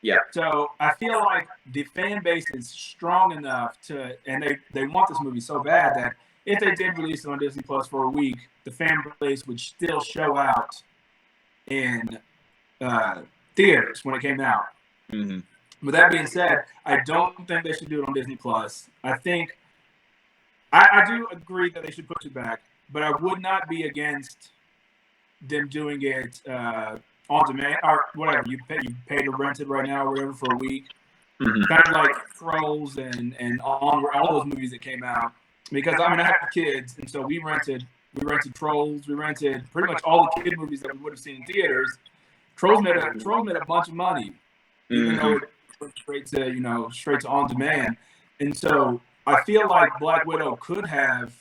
Yeah. So I feel like the fan base is strong enough and they want this movie so bad that if they did release it on Disney Plus for a week, the fan base would still show out in theaters when it came out. Mm-hmm. With that being said, I don't think they should do it on Disney Plus. I think I do agree that they should push it back, but I would not be against them doing it on demand or whatever. You pay to rent it right now or whatever for a week. Mm-hmm. Kind of like Trolls and all those movies that came out. Because I have kids, and so we rented Trolls, we rented pretty much all the kid movies that we would have seen in theaters. Trolls made a bunch of money, even though it went straight to on demand. And so I feel like Black Widow could have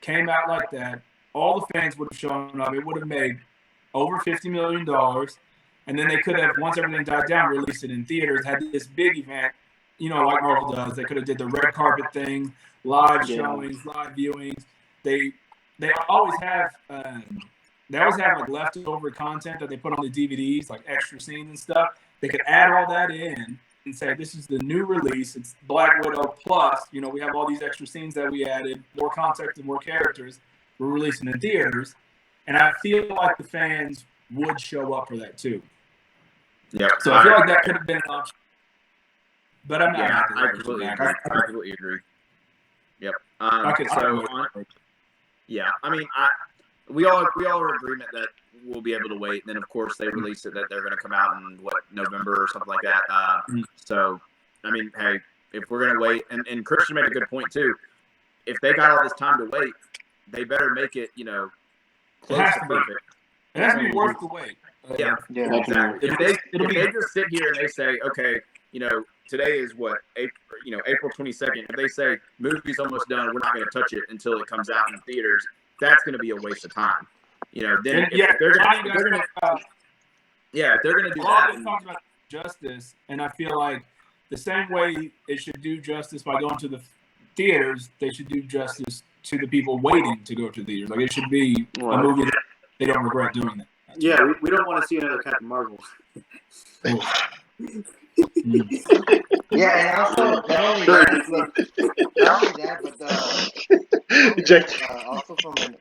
came out like that. All the fans would have shown up. It would have made over $50 million, and then they could have, once everything died down, released it in theaters. Had this big event, like Marvel does. They could have did the red carpet thing. Live showings, live viewings. They always have like leftover content that they put on the DVDs, like extra scenes and stuff. They could add all that in and say this is the new release. It's Black Widow plus. We have all these extra scenes that we added, more context and more characters. We're releasing in theaters, and I feel like the fans would show up for that too. Yeah. So I feel like that could have been an option, but I'm not. Yeah, I completely agree. Yep. Yeah. I mean, we all are in agreement that we'll be able to wait, and then of course they release it that they're going to come out in November or something like that. So, I mean, hey, if we're going to wait, and Christian made a good point too. If they got all this time to wait, they better make it, close to perfect. It has to be worth the wait. Yeah, exactly. If they just sit here and they say, okay, today is April 22nd. If they say movie's almost done, we're not going to touch it until it comes out in theaters. That's going to be a waste of time. Then if they're going to do that. They talked about justice, and I feel like the same way it should do justice by going to the theaters, they should do justice to the people waiting to go to the theaters. Like it should be a movie that they don't regret doing that. Yeah, we don't want to see another Captain Marvel. Yeah, and also not only that, but also from an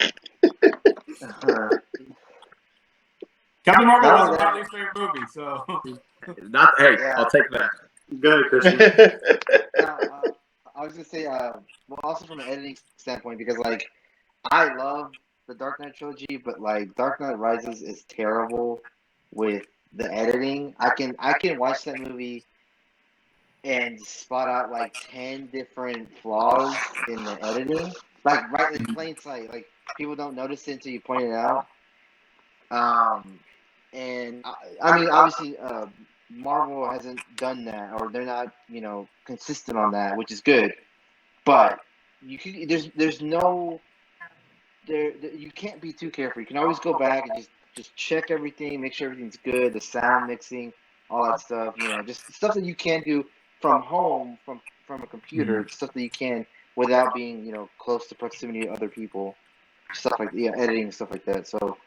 Captain Marvel was my least favorite movie, so I'll take that. Go ahead, Christian. I was gonna say, also from an editing standpoint, because I love the Dark Knight trilogy, but Dark Knight Rises is terrible with the editing. I can watch that movie and spot out 10 different flaws in the editing, right in plain sight. People don't notice it until you point it out. And I mean, obviously, Marvel hasn't done that, or they're not, consistent on that, which is good. But you can't be too careful. You can always go back and just check everything, make sure everything's good, the sound mixing, all that stuff. Just stuff that you can't do from home, from a computer, stuff that you can without being, close to proximity to other people, stuff like editing, stuff like that. So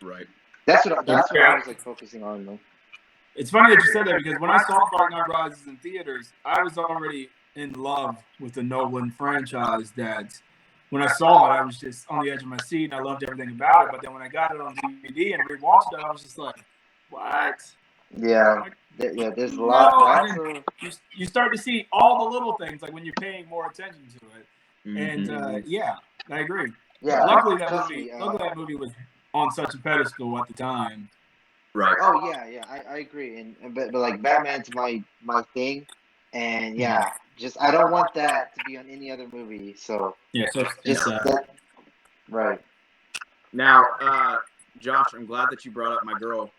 right. That's what I was focusing on, though. It's funny that you said that, because when I saw Dark Knight Rises in theaters, I was already in love with the Nolan franchise. That when I saw it, I was just on the edge of my seat, and I loved everything about it. But then when I got it on DVD and rewatched it, I was just like, what? Yeah. there's No, lots I mean, of. you start to see all the little things, like when you're paying more attention to it. And yeah, I agree. Yeah, Luckily that trust movie, me. luckily was on such a pedestal at the time. Right. Oh yeah, I agree. And but like Batman's my thing, and yeah, just I don't want that to be on any other movie. So Yeah, so just that, right. Now, Josh, I'm glad that you brought up my girl,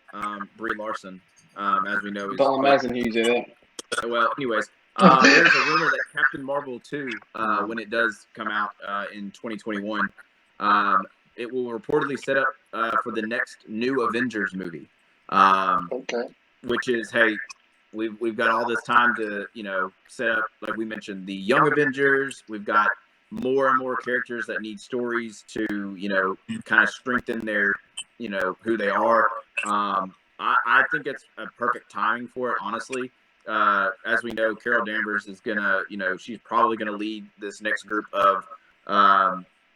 Brie Larson. As we know, Don't imagine you did it. well. Anyways, there's a rumor that Captain Marvel 2, when it does come out in 2021, it will reportedly set up for the next new Avengers movie. Okay. Which is, hey, we've got all this time to set up, like we mentioned, the Young Avengers. We've got more and more characters that need stories to kind of strengthen their who they are. I think it's a perfect timing for it, honestly. As we know, Carol Danvers is gonna she's probably gonna lead this next group of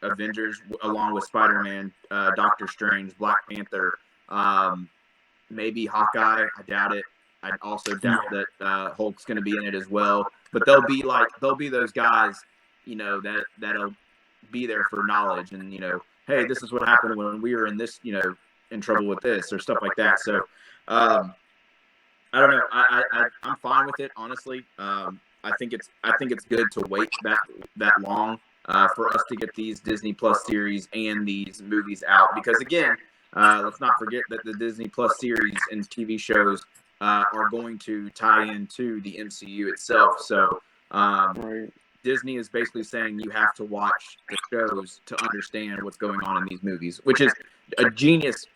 Avengers along with Spider-Man, Doctor Strange, Black Panther, maybe Hawkeye. I doubt it. I also doubt that Hulk's going to be in it as well. But they'll be those guys, that'll be there for knowledge and hey, this is what happened when we were in this, in trouble with this or stuff like that. So I don't know. I'm fine with it, honestly. I think it's good to wait that long for us to get these Disney Plus series and these movies out, because again, let's not forget that the Disney Plus series and TV shows are going to tie into the MCU itself. So Right. Disney is basically saying you have to watch the shows to understand what's going on in these movies, which is a genius,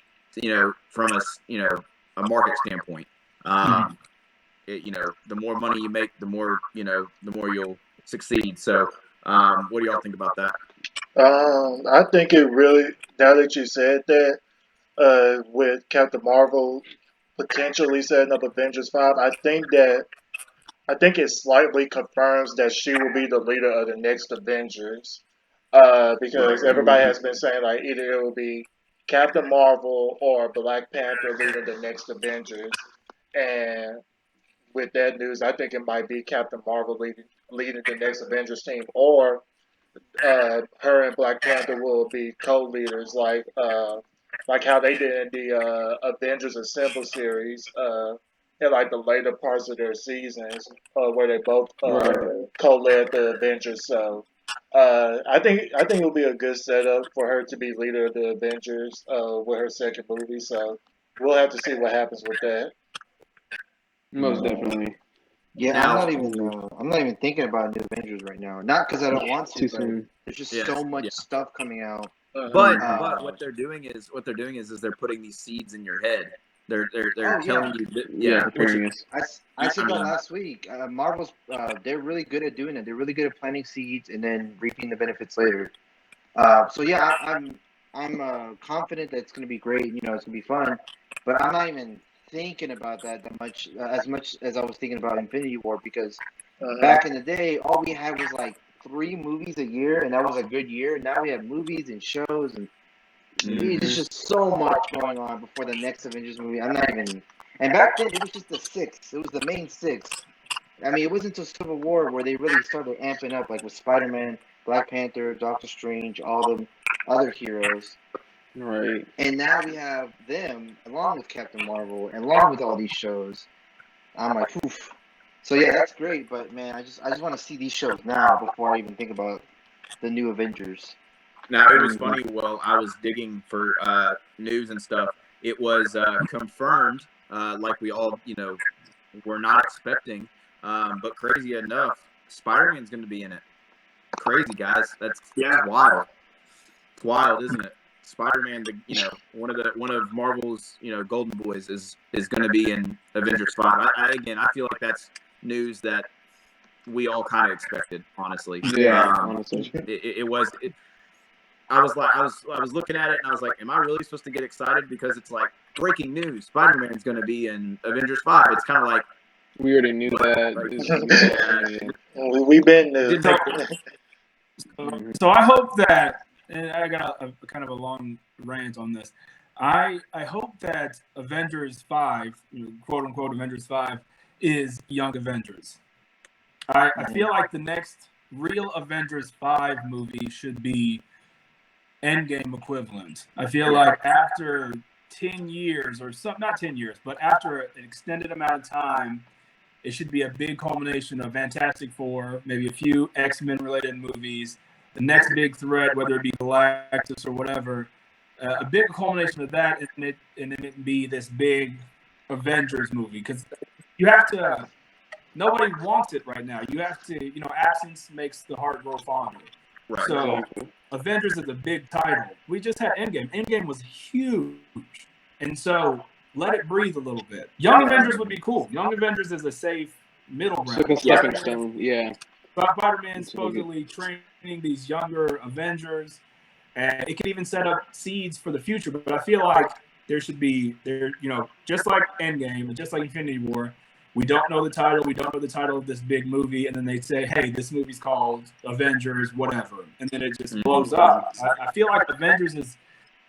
from a market standpoint. The more money you make, the more you'll succeed. So, what do y'all think about that? I think it really, now that you said that, with Captain Marvel potentially setting up Avengers 5, I think it slightly confirms that she will be the leader of the next Avengers. Because everybody has been saying like either it will be Captain Marvel or Black Panther leading the next Avengers. And with that news, I think it might be Captain Marvel leading the next Avengers team, or her and Black Panther will be co-leaders, like how they did in the Avengers Assemble series, in like the later parts of their seasons, where they both Right. co-led the Avengers. So I think it'll be a good setup for her to be leader of the Avengers with her second movie. So we'll have to see what happens with that. Most definitely. Yeah, Now, I'm not even thinking about New Avengers right now. Not because I don't want to, Too but soon. there's just Yes, so much yeah. stuff coming out. But Uh, what they're doing is they're putting these seeds in your head. They're Oh, telling yeah. you that, Yeah, which preparing is, us. I said that mean, last week. Marvel's they're really good at doing it. They're really good at planting seeds and then reaping the benefits later. So yeah, I'm confident that it's gonna be great. It's gonna be fun. But I'm not even thinking about that much as I was thinking about Infinity War, because back in the day, all we had was like 3 movies a year, and that was a good year. Now we have movies and shows, and there's just so much going on before the next Avengers movie. I'm not even. And back then, it was just the six. It was the main six. I mean, it wasn't until Civil War where they really started amping up, like with Spider-Man, Black Panther, Doctor Strange, all the other heroes. Right. And now we have them along with Captain Marvel, and along with all these shows. I'm like, oof. So yeah, that's great. But man, I just want to see these shows now before I even think about the new Avengers. now it was funny. Well, I was digging for news and stuff. It was confirmed, like we all were not expecting. But crazy enough, Spider-Man's going to be in it. Crazy, guys. That's wild. It's wild, isn't it? Spider-Man, one of Marvel's golden boys is going to be in Avengers 5. I feel like that's news that we all kind of expected, honestly. Yeah, honestly. I was looking at it and I was like, am I really supposed to get excited because it's like breaking news? Spider-Man's going to be in Avengers 5. It's kind of like, We already knew that. We've been did make So I hope that, and I got a kind of a long rant on this. I hope that Avengers 5, quote unquote Avengers 5, is Young Avengers. I feel like the next real Avengers 5 movie should be Endgame equivalent. I feel like after 10 years or some, not 10 years, but after an extended amount of time, it should be a big culmination of Fantastic Four, maybe a few X-Men related movies, the next big threat, whether it be Galactus or whatever, a big culmination of that, and then it be this big Avengers movie. Because you have to, nobody wants it right now. You have to, absence makes the heart grow fonder. Right. So Avengers is a big title. We just had Endgame. Endgame was huge. And so let it breathe a little bit. Young Avengers would be cool. Young Avengers is a safe middle ground. It's like a stepping stone, yeah. Spider-Man supposedly training these younger Avengers, and it could even set up seeds for the future. But I feel like there should be, just like Endgame and just like Infinity War, we don't know the title. We don't know the title of this big movie, and then they say, "Hey, this movie's called Avengers, whatever," and then it just blows up. I feel like Avengers is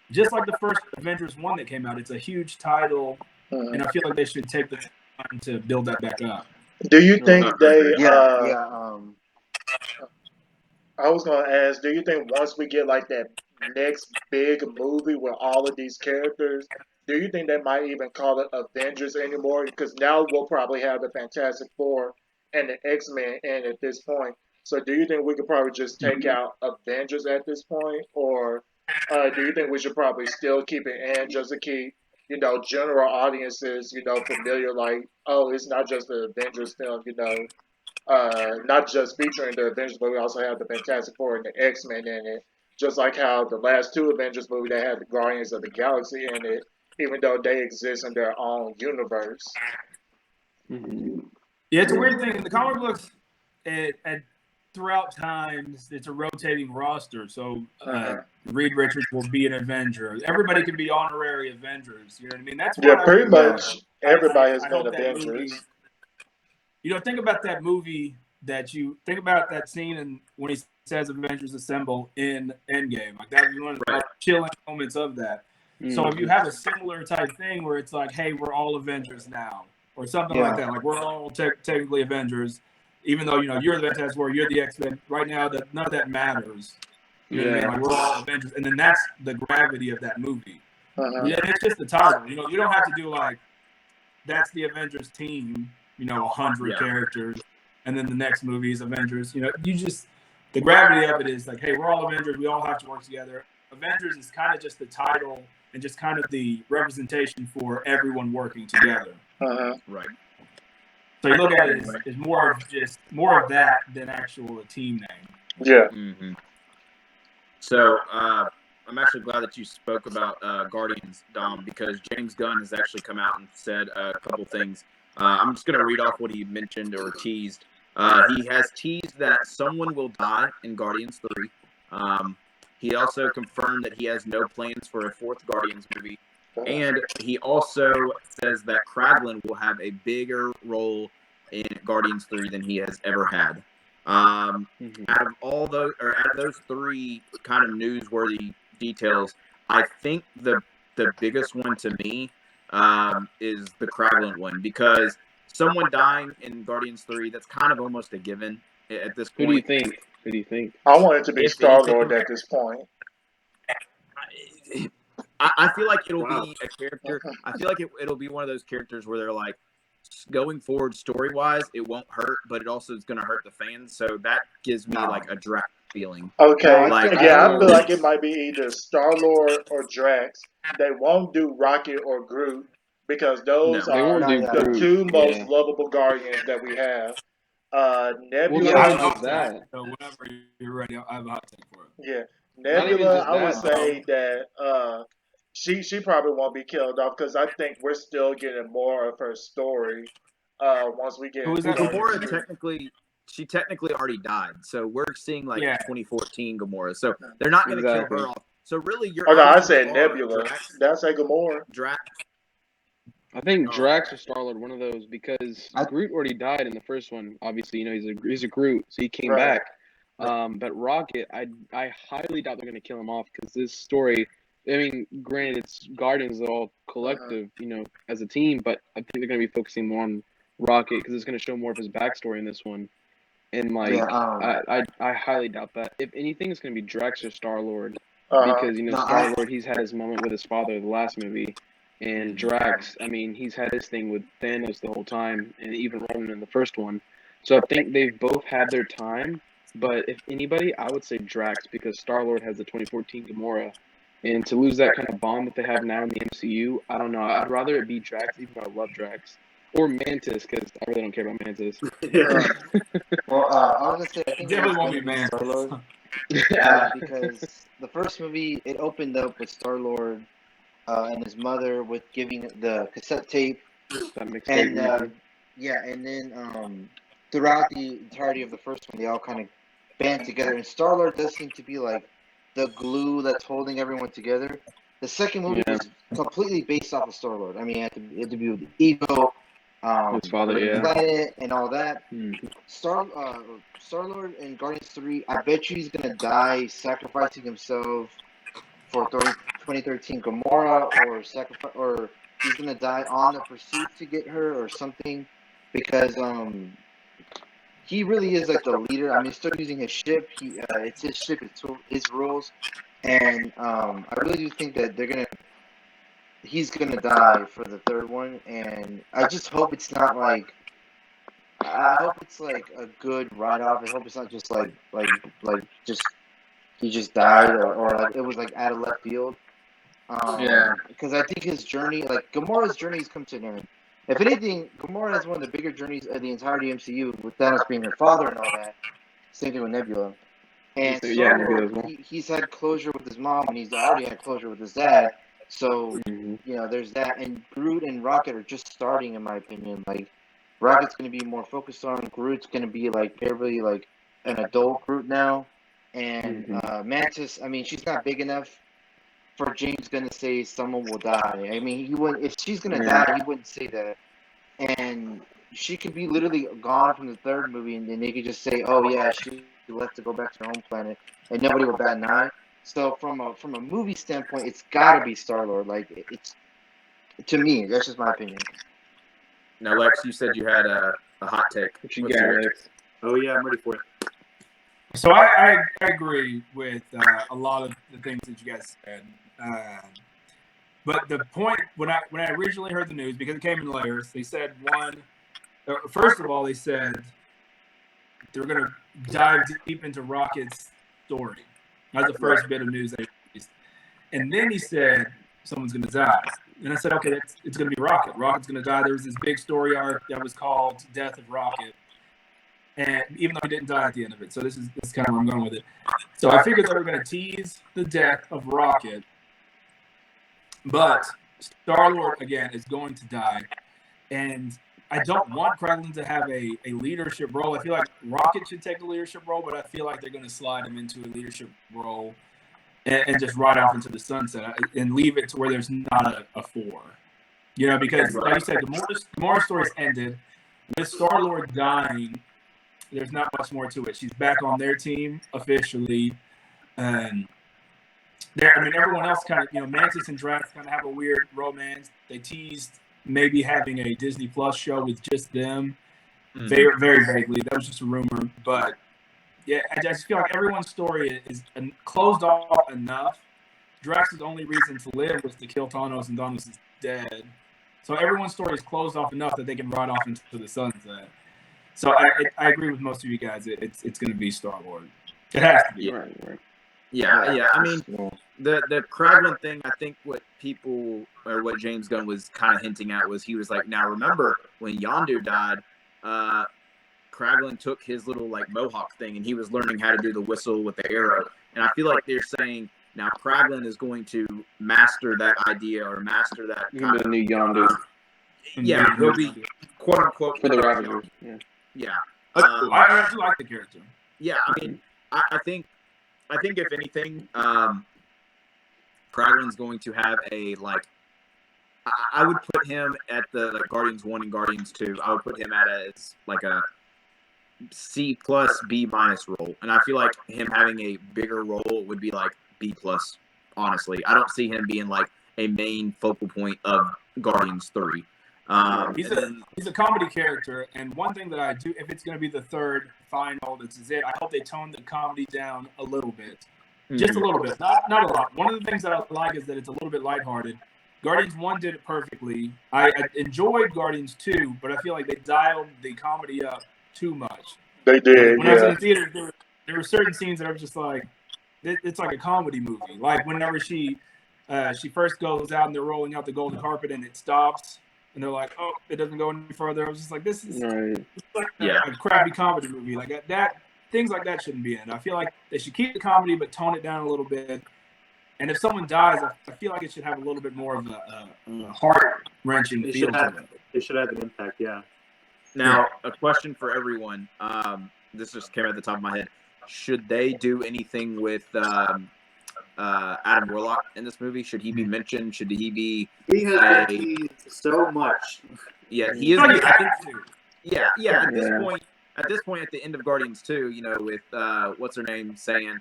just like the first Avengers 1 that came out. It's a huge title, and I feel like they should take the time to build that back up. Do you think they? I was gonna ask. Do you think once we get like that next big movie with all of these characters, do you think they might even call it Avengers anymore? Because now we'll probably have the Fantastic Four and the X-Men in at this point. So do you think we could probably just take out Avengers at this point, or do you think we should probably still keep it in just to keep general audiences familiar? Like, oh, it's not just the Avengers film, not just featuring the Avengers, but we also have the Fantastic Four and the X-Men in it. Just like how the last two Avengers movies, they had the Guardians of the Galaxy in it, even though they exist in their own universe. Yeah, it's a weird thing. In the comic books, throughout times, it's a rotating roster. So Reed Richards will be an Avenger. Everybody can be honorary Avengers. You know what I mean? That's pretty much everybody has been Avengers. Think about that movie think about that scene and when he says Avengers Assemble in Endgame. Like that was one of the chilling moments of that. So if you have a similar type thing where it's like, hey, we're all Avengers now, or something like that, like we're all technically Avengers, even though you're the Fantastic Four, you're the X-Men. Right now, that none of that matters. You know what I mean? Like we're all Avengers, and then that's the gravity of that movie. Yeah, it's just the title. You don't have to do like that's the Avengers team. 100 characters, and then the next movie is Avengers. You just the gravity of it is like, hey, we're all Avengers. We all have to work together. Avengers is kind of just the title and just kind of the representation for everyone working together. Right. So you look at it as more of that than actual team name. Yeah. Mm-hmm. So I'm actually glad that you spoke about Guardians, Dom, because James Gunn has actually come out and said a couple things. I'm just going to read off what he mentioned or teased. He has teased that someone will die in Guardians 3. He also confirmed that he has no plans for a fourth Guardians movie. And he also says that Kraglin will have a bigger role in Guardians 3 than he has ever had. Out of those three kind of newsworthy details, I think the biggest one to me is the Kraglin one, because someone dying in Guardians 3, that's kind of almost a given at this point. Who do you think? I want it to be Star-Lord at this point. I feel like it'll be a character. I feel like it'll be one of those characters where they're like, going forward story-wise, it won't hurt, but it also is going to hurt the fans. So that gives me like a Drax feeling. Okay, I feel like it might be either Star-Lord or Drax. They won't do Rocket or Groot because those are the two most lovable Guardians that we have. Nebula, so whenever you're ready, I have a hot take for it. Yeah, Nebula, I would say that she probably won't be killed off because I think we're still getting more of her story once we get. Gamora she technically already died, so we're seeing like 2014 Gamora. So they're not going to kill her off. So really, you're. Oh no, I said Nebula. Did I say Gamora? Drax. I think Drax or Star-Lord, one of those, because Groot already died in the first one. Obviously, he's a Groot, so he came back. But Rocket, I highly doubt they're going to kill him off because this story I mean, granted, it's Guardians are all collective, as a team, but I think they're going to be focusing more on Rocket because it's going to show more of his backstory in this one. And Yeah. I highly doubt that. If anything, it's going to be Drax or Star-Lord because No, Star-Lord, he's had his moment with his father in the last movie, and Drax, I mean, he's had his thing with Thanos the whole time, and even Ronan in the first one. So I think they've both had their time. But if anybody, I would say Drax because Star-Lord has the 2014 Gamora. And to lose that kind of bond that they have now in the MCU, I don't know. I'd rather it be Drax, even though I love Drax. Or Mantis, because I really don't care about Mantis. Well, I was gonna say I think Definitely it's won't gonna be be man. Star-Lord. Because the first movie it opened up with Star-Lord and his mother with giving the cassette tape, That makes and sense. yeah, and then throughout the entirety of the first one, they all kind of band together, and Star-Lord does seem to be like the glue that's holding everyone together. The second movie Yeah. was completely based off of Star-Lord. I mean, it had to be with Ego, His father, the yeah. planet, and all that. Mhm. Star-Lord in Guardians 3, I bet you he's gonna die sacrificing himself for 2013 Gamora, or he's gonna die on the pursuit to get her, or something, because he really is like the leader. I mean, he's still using his ship. It's his ship, it's his rules, and I really do think that he's gonna die for the third one, and I just hope it's not like. I hope it's like a good write off. I hope it's not just like just he just died, or like it was like out of left field. Yeah. Because I think his journey, like Gamora's journey, has come to an end. If anything, Gamora has one of the bigger journeys of the entirety MCU, with Thanos being her father and all that. Same thing with Nebula. And So, yeah, Nebula Star-Lord, as well. he's had closure with his mom, and he's already had closure with his dad. So, Mhm. there's that. And Groot and Rocket are just starting, in my opinion. Like, Rocket's going to be more focused on. Groot's going to be, like, really, like, an adult Groot now. And Mantis, I mean, she's not big enough for James Gunn to say someone will die. I mean, he wouldn't. If she's going to Yeah. die, he wouldn't say that. And she could be literally gone from the third movie, and then they could just say, "Oh yeah, she left to go back to her home planet," and nobody will bat an eye. So from a movie standpoint, it's got to be Star-Lord. Like it's to me, that's just my opinion. Now, Lex, you said you had a hot take. What you What's got, yours? Lex? Oh yeah, I'm ready for it. So I agree with a lot of the things that you guys said. But the point when I originally heard the news, because it came in layers, they said first of all, they said they're going to dive deep into Rocket's story. That's the first bit of news they released. And then he said someone's going to die. And I said, okay, it's going to be Rocket. Rocket's going to die. There was this big story arc that was called Death of Rocket. And even though he didn't die at the end of it. So this is kind of where I'm going with it. So I figured they were going to tease the death of Rocket. But Star-Lord, again, is going to die. And I don't want Kraglin to have a leadership role. I feel like Rocket should take a leadership role, but I feel like they're going to slide him into a leadership role and just ride off into the sunset and leave it to where there's not a 4. Because like you said, Gamora's story's ended. With Star-Lord dying, there's not much more to it. She's back on their team officially. Everyone else kind of, Mantis and Drax kind of have a weird romance. They teased maybe having a Disney Plus show with just them, very, very vaguely. That was just a rumor. But, yeah, I just feel like everyone's story is closed off enough. Drax's only reason to live was to kill Thanos, and Thanos is dead. So everyone's story is closed off enough that they can ride off into the sunset. So I agree with most of you guys. It's going to be Star-Lord. It has to be. Yeah. Right. Yeah. I mean, the Kraglin thing, I think what James Gunn was kind of hinting at was he was like, now remember when Yondu died, Kraglin took his little like mohawk thing and he was learning how to do the whistle with the arrow. And I feel like they're saying now Kraglin is going to master that idea or master that. Even the new Yondu. Yeah, he'll be quote unquote For the Ravagers. Yeah. I do like the character. Yeah, I mean, I think if anything, Kraglin's going to have a like. I would put him at the like Guardians 1 and Guardians 2. I would put him at as like a C+, B- role, and I feel like him having a bigger role would be like B+. Honestly, I don't see him being like a main focal point of Guardians 3. He's a comedy character, and one thing that I do, if it's going to be the third final, this is it. I hope they tone the comedy down a little bit, just a little bit, not a lot. One of the things that I like is that it's a little bit lighthearted. Guardians 1 did it perfectly. I enjoyed Guardians 2, but I feel like they dialed the comedy up too much. They did. When I was in the theater, there were certain scenes that I was just like, it's like a comedy movie. Like whenever she first goes out and they're rolling out the golden carpet and it stops. And they're like, oh, it doesn't go any further. I was just like, this is like a crappy comedy movie. Like that, things like that shouldn't be in. I feel like they should keep the comedy but tone it down a little bit. And if someone dies, I feel like it should have a little bit more of a heart-wrenching feel to it. It should have an impact, yeah. Now, a question for everyone. This just came at the top of my head. Should they do anything with Adam Warlock in this movie? Should he be mentioned? Should he be? He has been so much. Yeah, he is. I think. Yeah. At this point, at the end of Guardians 2, with what's her name saying,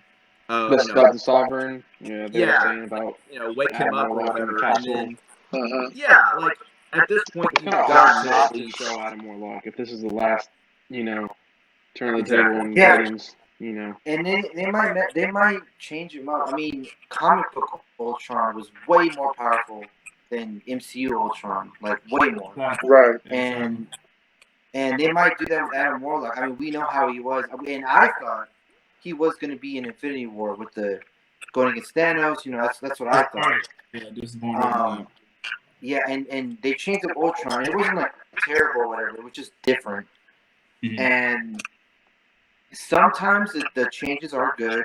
the Sovereign. Yeah, they were saying about wake him up or whatever. And then, like at this point, it's you've kind of got hard to not to show Adam Warlock if this is the last, turn of the Exactly. table in Yeah. Guardians. And they might change him up. I mean, comic book Ultron was way more powerful than MCU Ultron, like way more. Right. And they might do that with Adam Warlock. I mean, we know how he was, and I thought he was going to be in Infinity War with the going against Thanos. That's what I thought. Yeah, disappointing. Yeah, and they changed up Ultron. It wasn't like terrible or whatever. It was just different. Mhm. And sometimes the changes are good.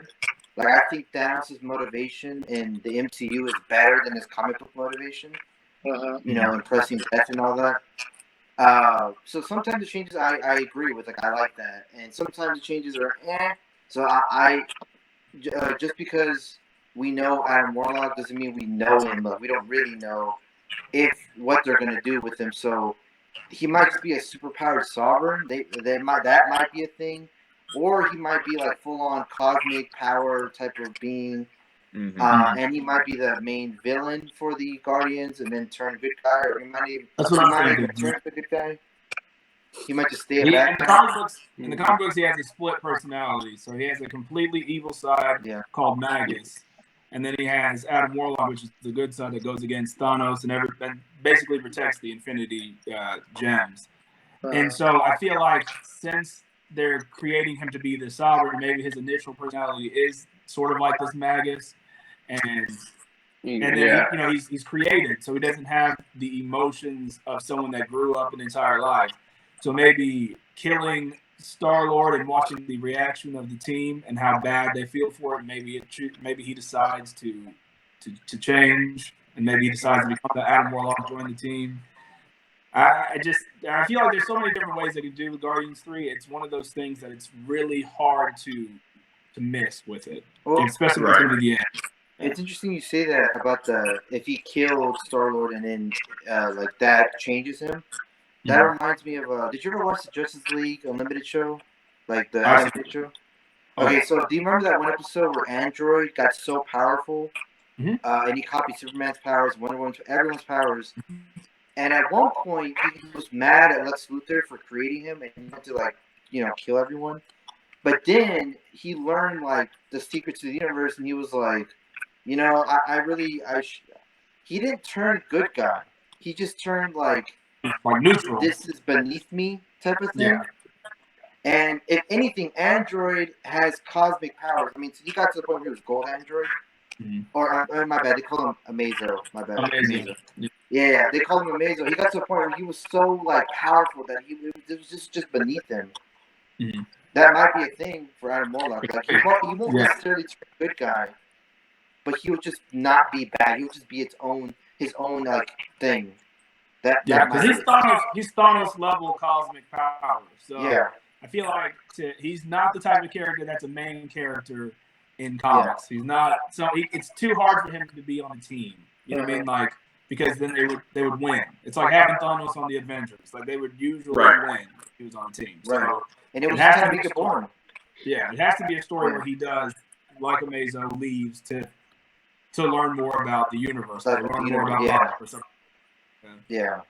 Like, I think Thanos' motivation in the MCU is better than his comic book motivation. Impressing death and all that. So sometimes the changes I agree with. Like, I like that. And sometimes the changes are So I just because we know Adam Warlock doesn't mean we know him. But we don't really know what they're going to do with him. So he might just be a superpowered sovereign. That might be a thing. Or he might be like full-on cosmic power type of being, and he might be the main villain for the Guardians, and then turn good guy. Or he might even turn the good guy. He might just stay back. In the comic books, he has a split personality. So he has a completely evil side called Magus, and then he has Adam Warlock, which is the good side that goes against Thanos and basically protects the Infinity Gems. And so I feel like since they're creating him to be the Sovereign, maybe his initial personality is sort of like this Magus, and then he's created, so he doesn't have the emotions of someone that grew up an entire life. So maybe killing Star-Lord and watching the reaction of the team and how bad they feel for it, maybe he decides to change, and maybe he decides to become the Adam Warlock, join the team. I feel like there's so many different ways they could do with Guardians 3. It's one of those things that it's really hard to miss with it, especially when it's going to be the end. It's interesting you say that about if he killed Star-Lord and then like that changes him. That reminds me of did you ever watch the Justice League Unlimited show, like the animated show? Okay, so do you remember that one episode where Android got so powerful, and he copied Superman's powers, Wonder Woman's, everyone's powers? And at one point, he was mad at Lex Luthor for creating him and he wanted to, kill everyone. But then he learned, the secrets of the universe, and he was like, he didn't turn good guy. He just turned, neutral. This is beneath me type of thing. Yeah. And if anything, Android has cosmic powers. I mean, so he got to the point where he was Gold Android. Or, my bad, they call him Amazo. My bad. Amazo. Yeah, they call him Amazo. He got to a point where he was so powerful that it was just beneath him. That might be a thing for Adam Warlock. He won't necessarily turn a good guy, but he will just not be bad. He'll just be his own thing. Because he's Thanos level cosmic power. So I feel like he's not the type of character that's a main character in comics. He's not. So it's too hard for him to be on a team. You know what I mean? Because then they would win. It's like having Thanos on the Avengers. They would usually win if he was on a team. So and it was just kind of make it boring. Yeah, it has to be a story where he does, like Amazo, leaves to to learn more about the universe, to Like, learn the more about universe, Marvel or something. Yeah.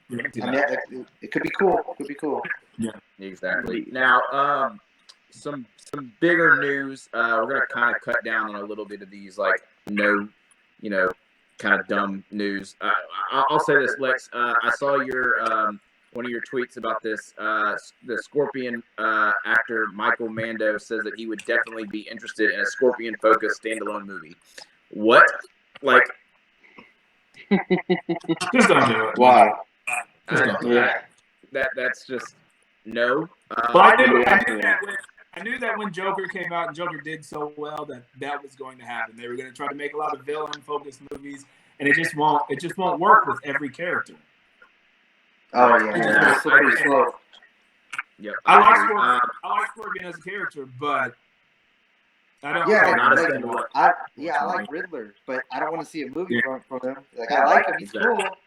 We can do I mean, that. it could be cool. It could be cool. Exactly. Now, some bigger news. We're gonna kind of cut down on a little bit of these, like, kind of dumb news. I'll say this, Lex. I saw your one of your tweets about this. The Scorpion actor Michael Mando says that he would definitely be interested in a Scorpion-focused standalone movie. What? Like, Just don't do it. Why? Just don't do it. that's just no. But I knew that when Joker came out and Joker did so well that was going to happen. They were going to try to make a lot of villain-focused movies, and it just won't work with every character. Oh yeah, it's slippery slope. Yep. I like Scorpion as a character, but I don't. Yeah, not a like, standalone. I like Riddler, but I don't want to see a movie from him. Like, I like him; he's Exactly. cool.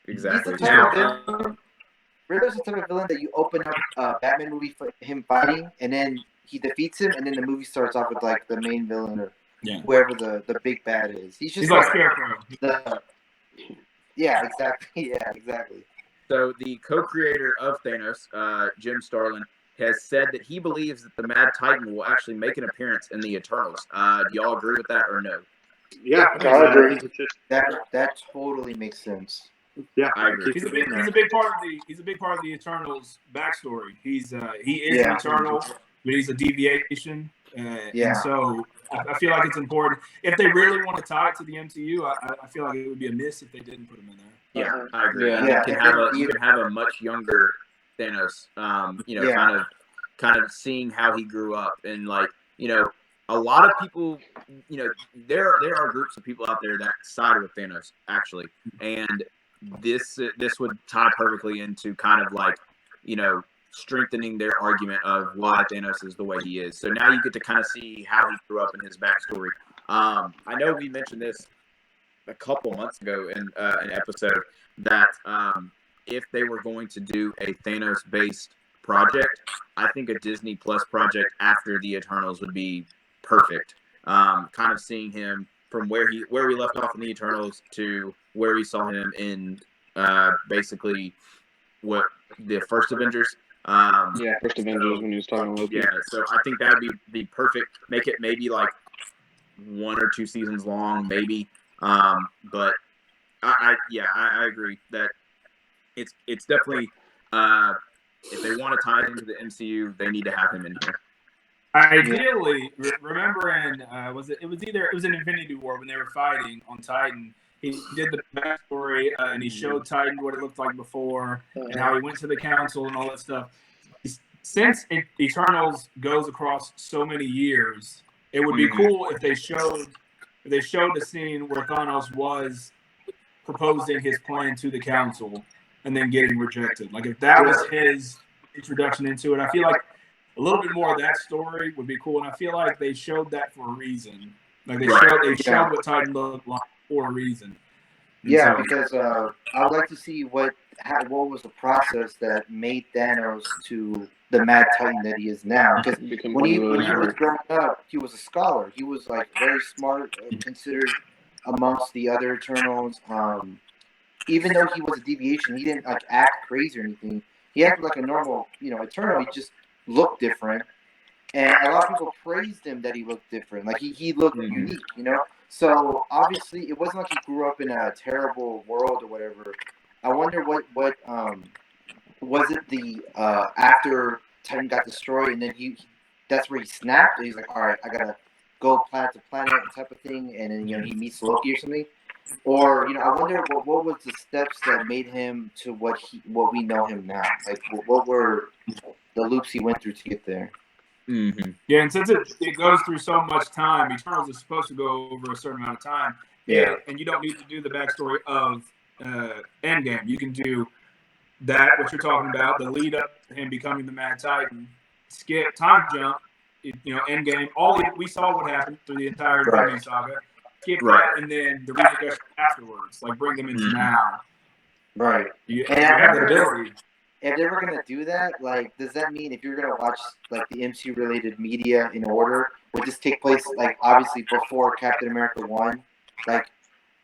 Exactly. He's the type of villain. Riddler's the type of villain that you open up a Batman movie for him fighting, and then he defeats him, and then the movie starts off with like the main villain or whoever the big bad is. He's like Scarecrow. Yeah, exactly. Yeah, exactly. So the co-creator of Thanos, Jim Starlin, has said that he believes that the Mad Titan will actually make an appearance in the Eternals. Do y'all agree with that or no? Yeah, I agree. That totally makes sense. Yeah, I agree. He's a big part of the Eternals backstory. He is an Eternal, but he's a deviation. And so I feel like it's important. If they really want to tie it to the MCU, I feel like it would be a miss if they didn't put him in there. Yeah, I agree. Yeah. You can have a much younger Thanos. Kind of seeing how he grew up, and like, a lot of people, there are groups of people out there that side with Thanos actually, and this would tie perfectly into kind of like, strengthening their argument of why Thanos is the way he is. So now you get to kind of see how he grew up in his backstory. I know we mentioned this a couple months ago in an episode that if they were going to do a Thanos-based project, I think a Disney Plus project after the Eternals would be perfect. Kind of seeing him from where we left off in the Eternals to where we saw him in basically what the first Avengers. First Avengers when he was talking to Loki. Yeah, so I think that would be perfect. Make it maybe like 1 or 2 seasons long, maybe. But I agree that it's definitely if they want to tie it into the MCU, they need to have him in here. Ideally, remember it was in Infinity War when they were fighting on Titan. He did the backstory and he showed Titan what it looked like before and how he went to the council and all that stuff. Since Eternals goes across so many years, it would be cool if they showed the scene where Thanos was proposing his plan to the council and then getting rejected. Like, if that was his introduction into it, I feel like a little bit more of that story would be cool. And I feel like they showed that for a reason. Like, they showed what Titan looked like for a reason. And because I would like to see what was the process that made Thanos to the Mad Titan that he is now. Because when he was growing up, he was a scholar. He was like very smart, considered amongst the other Eternals. Even though he was a deviation, he didn't like act crazy or anything. He acted like a normal, Eternal. He just looked different, and a lot of people praised him that he looked different. Like he looked unique, So obviously, it wasn't like he grew up in a terrible world or whatever. I wonder what was it the after Titan got destroyed and then that's where he snapped. And he's like, all right, I gotta go planet to planet type of thing, and then he meets Loki or something. Or I wonder what was the steps that made him to what we know him now. Like what were the loops he went through to get there. Mm-hmm. Yeah, and since it goes through so much time, Eternals is supposed to go over a certain amount of time. Yeah. And you don't need to do the backstory of Endgame. You can do that, what you're talking about, the lead up to him becoming the Mad Titan, skip, time jump, Endgame. We saw what happened through the entire Infinity Saga. Skip that, and then the repercussions afterwards. Like, bring them into now. Right. You have the ability. if they were gonna do that, like, does that mean if you're gonna watch like the MCU related media in order, would this take place like obviously before Captain America 1? Like,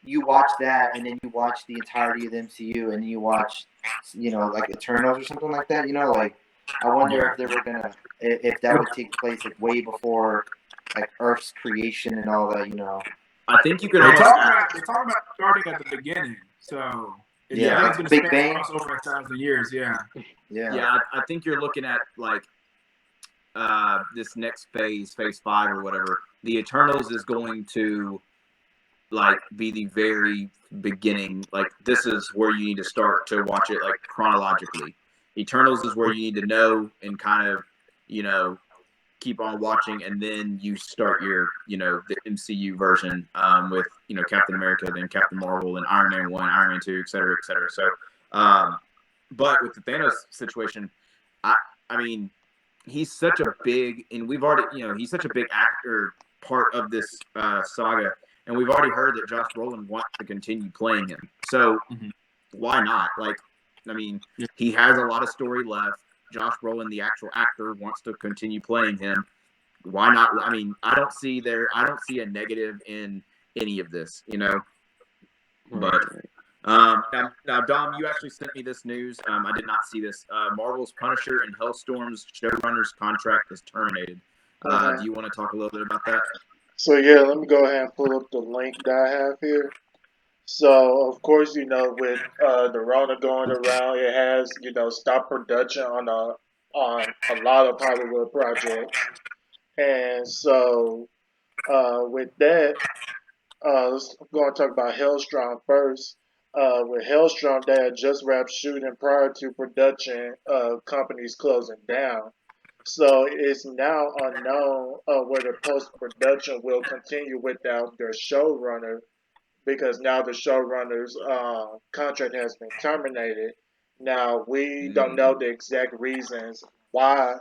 you watch that and then you watch the entirety of the MCU and you watch, like Eternals or something like that. Like, I wonder if they were gonna, if that would take place like way before like Earth's creation and all that. I think you could They almost. talk about starting at the beginning, so it's Yeah, going to Big span Bang. across over 1,000 years. Yeah. Yeah, I think you're looking at like this next phase 5 or whatever. The Eternals is going to like be the very beginning. Like, this is where you need to start to watch it like chronologically. Eternals is where you need to know and kind of, keep on watching, and then you start your, the MCU version with, Captain America, then Captain Marvel, and Iron Man 1, Iron Man 2, et cetera, et cetera. So, but with the Thanos situation, I mean, he's such a big, and we've already, he's such a big actor part of this saga, and we've already heard that Josh Brolin wants to continue playing him. So why not? Like, I mean, he has a lot of story left. Josh Brolin, the actual actor, wants to continue playing him. Why not? I mean, I don't see a negative in any of this, But now, Dom, you actually sent me this news. I did not see this. Marvel's Punisher and Hellstorm's showrunner's contract is terminated. Do you want to talk a little bit about that? So yeah, let me go ahead and pull up the link that I have here. So of course, with the Rona going around, it has stopped production on a lot of Hollywood projects, and so with that, let's go and talk about Hellstrom first. With Hellstrom, they had just wrapped shooting prior to production companies closing down. So it's now unknown whether post production will continue without their showrunner, because now the showrunner's contract has been terminated. Now we don't know the exact reasons why,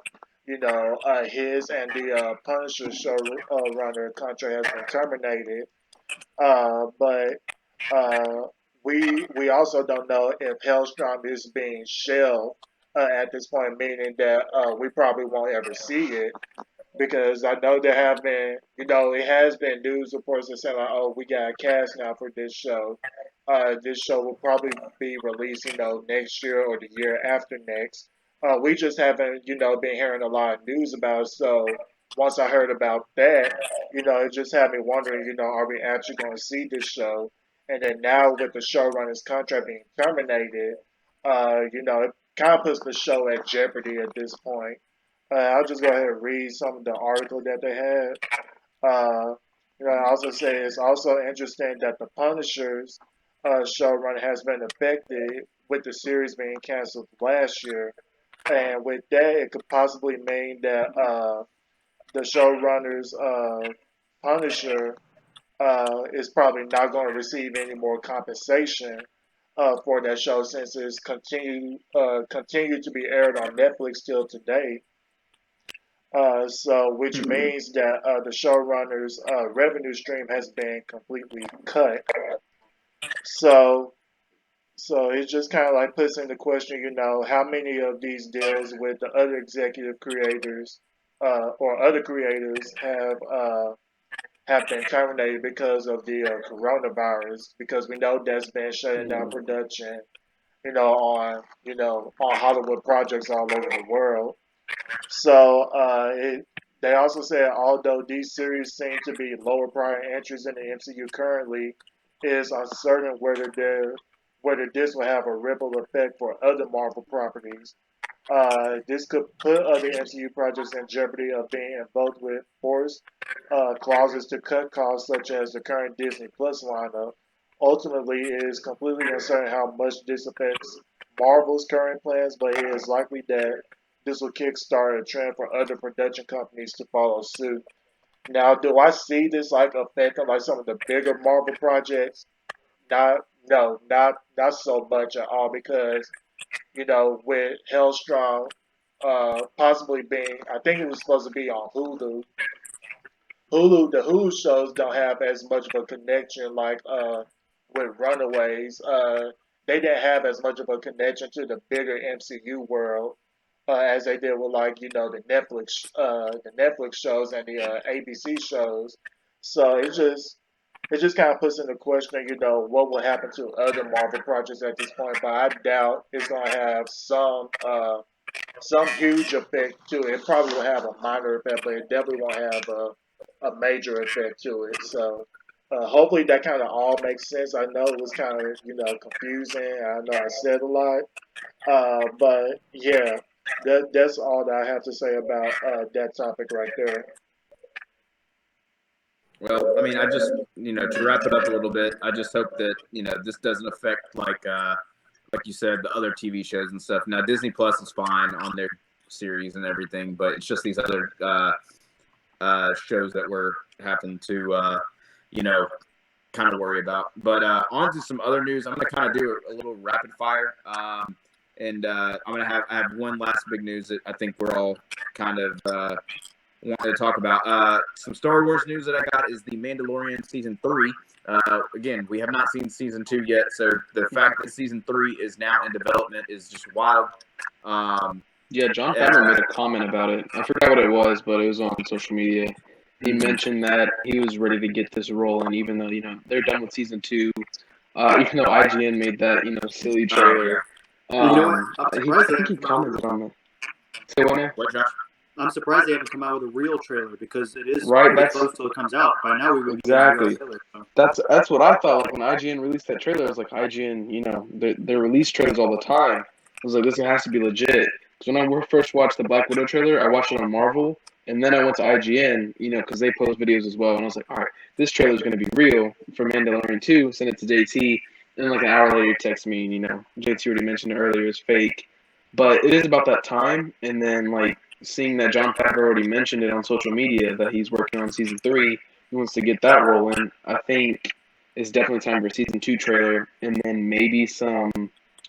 his and the Punisher showrunner contract has been terminated. But we also don't know if Hellstrom is being shelved at this point, meaning that we probably won't ever see it, because I know there have been, it has been news reports that say like, oh, we got a cast now for this show. This show will probably be released, next year or the year after next. We just haven't, been hearing a lot of news about it. So once I heard about that, it just had me wondering, are we actually going to see this show? And then now with the showrunner's contract being terminated, it kind of puts the show at jeopardy at this point. I'll just go ahead and read some of the article that they had. I also say it's also interesting that the Punisher's showrunner has been affected with the series being canceled last year, and with that, it could possibly mean that the showrunner's Punisher is probably not going to receive any more compensation for that show, since it's continued to be aired on Netflix till today. So which means that the showrunner's revenue stream has been completely cut. So it just kind of like puts into question, how many of these deals with the other executive creators or other creators have been terminated because of the coronavirus, because we know that's been shutting down production, on Hollywood projects all over the world. So they also said although these series seem to be lower prior entries in the MCU currently, it is uncertain whether this will have a ripple effect for other Marvel properties. This could put other MCU projects in jeopardy of being invoked with forced clauses to cut costs, such as the current Disney Plus lineup. Ultimately, it is completely uncertain how much this affects Marvel's current plans, but it is likely that this will kickstart a trend for other production companies to follow suit. Now, do I see this like affecting like some of the bigger Marvel projects? Not so much at all, because with Hellstrom possibly being, I think it was supposed to be on Hulu. The Hulu shows don't have as much of a connection like with Runaways. they didn't have as much of a connection to the bigger MCU world as they did with like the Netflix shows and the ABC shows. So it just kind of puts into question, what will happen to other Marvel projects at this point. But I doubt it's going to have some huge effect to it. It probably will have a minor effect, but it definitely won't have a major effect to it. So hopefully that kind of all makes sense. I know it was kind of confusing. I know I said a lot, but yeah, that's all that I have to say about that topic right there. Well, I mean, I just, to wrap it up a little bit, I just hope that, this doesn't affect like you said, the other TV shows and stuff. Now, Disney Plus is fine on their series and everything, but it's just these other shows that we're having to, kind of worry about. But on to some other news. I'm going to kind of do a little rapid fire. And I have one last big news that I think we're all kind of wanted to talk about. Some Star Wars news that I got is the Mandalorian Season 3. Again, we have not seen Season 2 yet, so the fact that Season 3 is now in development is just wild. Yeah, John Favreau made a comment about it. I forgot what it was, but it was on social media. He mentioned that he was ready to get this role, and even though, they're done with Season 2, even though IGN made that, silly trailer, You know what? I'm I surprised they think he haven't come out with commented on that. Say what now? What, Josh? I'm surprised they haven't come out with a real trailer because it is Right, pretty that's- close till it comes out. By now we would Exactly. be trailer, so. That's what I thought. Like when IGN released that trailer, I was like, IGN, they release trailers all the time. I was like, this has to be legit. Because when I first watched the Black Widow trailer, I watched it on Marvel, and then I went to IGN, because they post videos as well, and I was like, all right, this trailer is going to be real for Mandalorian 2. Send it to JT, and then like an hour later, he texts me, and JT already mentioned it earlier, it's fake. But it is about that time, and then like seeing that John Favreau already mentioned it on social media that he's working on Season 3, he wants to get that rolling. I think it's definitely time for a Season 2 trailer, and then maybe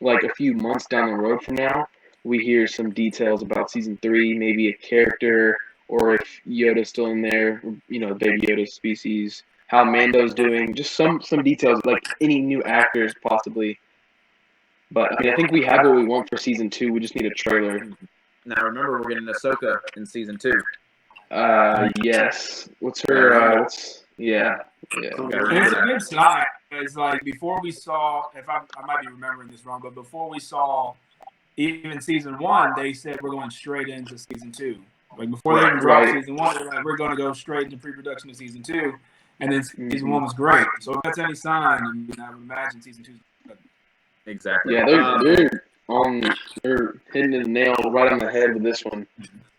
like a few months down the road from now, we hear some details about Season 3, maybe a character, or if Yoda's still in there, Baby Yoda species, how Mando's doing, just some details, like any new actors possibly. But I mean, I think we have what we want for Season 2. We just need a trailer. Now, remember, we're getting Ahsoka in Season 2. Yes. What's her? Yeah. And it's a good sign. It's like before we saw, if I might be remembering this wrong, but before we saw even Season 1, they said we're going straight into Season 2. Like before they even dropped Season 1, they're like, we're going to go straight into pre-production of Season 2. And then Season 1 was great. So if that's any sign, I would imagine Season 2 is good. Exactly. Yeah, they're hitting the nail right on the head with this one.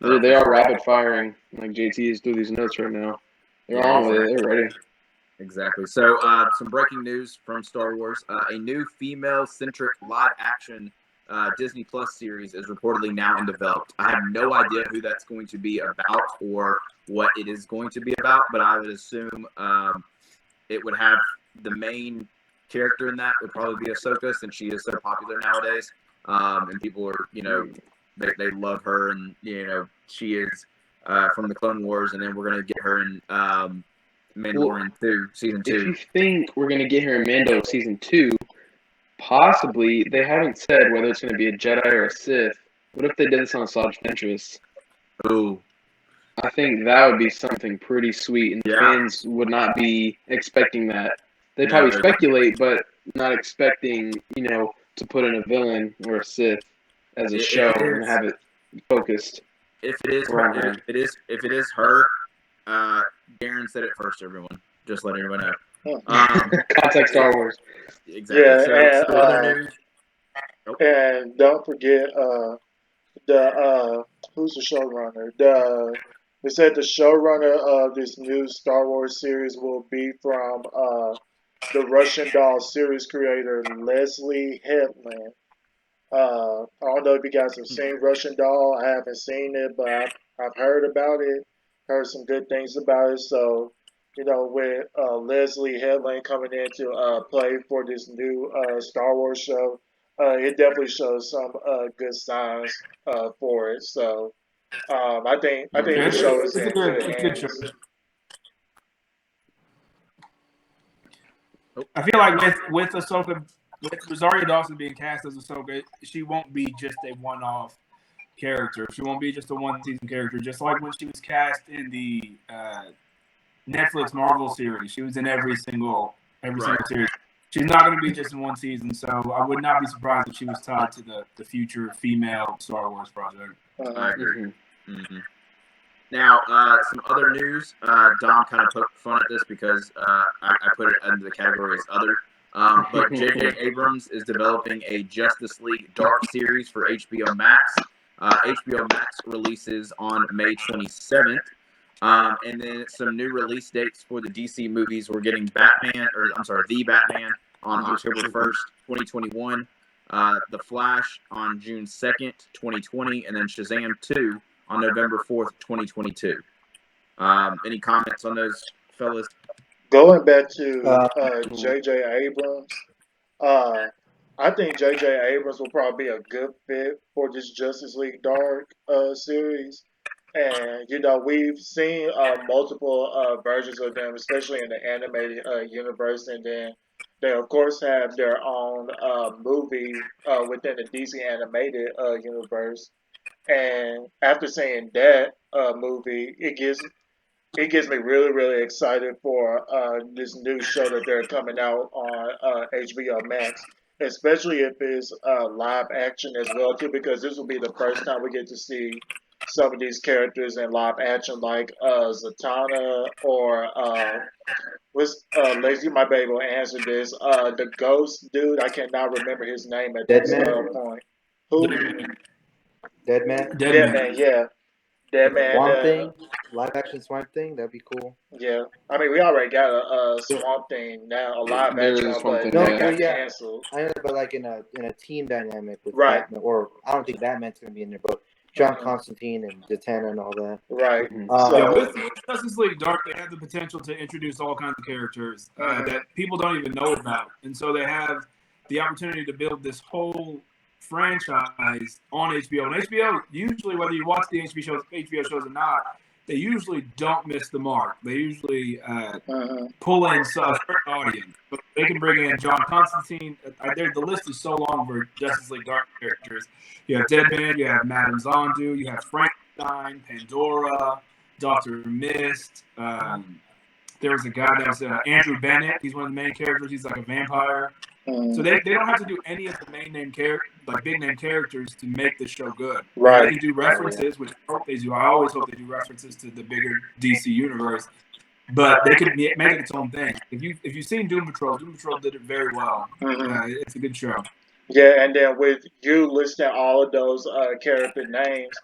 They are rapid firing. Like JT is through these notes right now. They're on with it. They're ready. Exactly. So, some breaking news from Star Wars: a new female-centric live-action Disney Plus series is reportedly now in development. I have no idea who that's going to be about or what it is going to be about, but I would assume it would have the main character in that would probably be Ahsoka, since she is so popular nowadays, and people are, they love her, and she is from the Clone Wars, and then we're gonna get her in Mandalorian 2 Season 2. If you think we're gonna get her in Mando Season 2, possibly they haven't said whether it's gonna be a Jedi or a Sith. What if they did this on Asajj Ventress? Ooh. I think that would be something pretty sweet, and fans would not be expecting that. They'd probably speculate, but not expecting, to put in a villain or a Sith as a show and have it focused. If it is her, if it is her, Darren said it first. Everyone, just let everyone know. Context Star Wars. Exactly. Yeah, so other news. And don't forget who's the showrunner? They said the showrunner of this new Star Wars series will be from the Russian Doll series creator Leslie Headland. I don't know if you guys have seen Russian Doll. I haven't seen it, but I've heard about it. Heard some good things about it. So, with Leslie Headland coming in to play for this new Star Wars show, it definitely shows some good signs for it. So, I think the show is in good hands. I feel like with Ahsoka with Rosario Dawson being cast as Ahsoka, she won't be just a one-off character. She won't be just a one-season character. Just like when she was cast in the Netflix Marvel series, she was in every single series. She's not going to be just in one season, so I would not be surprised if she was tied to the future female Star Wars project. I agree. Mm-hmm. Now, some other news. Dom kind of poked fun at this because I put it under the category as other. But J.J. Abrams is developing a Justice League Dark series for HBO Max. HBO Max releases on May 27th. And then some new release dates for the DC movies. We're getting The Batman on October 1st, 2021. The Flash on June 2nd, 2020. And then Shazam 2 on November 4th, 2022. Any comments on those, fellas? Going back to J.J. Abrams, I think J.J. Abrams will probably be a good fit for this Justice League Dark series. And, we've seen multiple versions of them, especially in the animated universe. And then they, of course, have their own movie within the DC animated universe. And after seeing that movie, it gets me really, really excited for this new show that they're coming out on HBO Max, especially if it's live action as well too, because this will be the first time we get to see some of these characters in live action, like Zatanna or Lazy, my baby will answer this. The ghost dude, I cannot remember his name at this point. Who? Deadman. Deadman, yeah. Deadman. Swamp Thing, live action Swamp Thing. That'd be cool. Yeah, I mean, we already got a Swamp Thing now, a live There action, is Swamp but Thing, that yeah. got Yeah. canceled. I know, but like in a team dynamic with Right. Batman, or I don't think Batman's gonna be in there, but John Constantine and Zatanna and all that. Right. Yeah, with Justice League Dark, they have the potential to introduce all kinds of characters that people don't even know about, and so they have the opportunity to build this whole franchise on HBO. And HBO, usually, whether you watch the HBO shows or not, they usually don't miss the mark. They usually pull in a certain audience. But they can bring in John Constantine. The list is so long for Justice League Dark characters. You have Deadman, you have Madame Zondu, you have Frankenstein, Pandora, Dr. Mist. There was a guy that was Andrew Bennett. He's one of the main characters. He's like a vampire. So they don't have to do any of the big name characters to make the show good. Right. They can do references, which I hope they do. I always hope they do references to the bigger DC universe. But they could make it its own thing. If you've seen Doom Patrol did it very well. It's a good show. Yeah, and then with you listing all of those character names,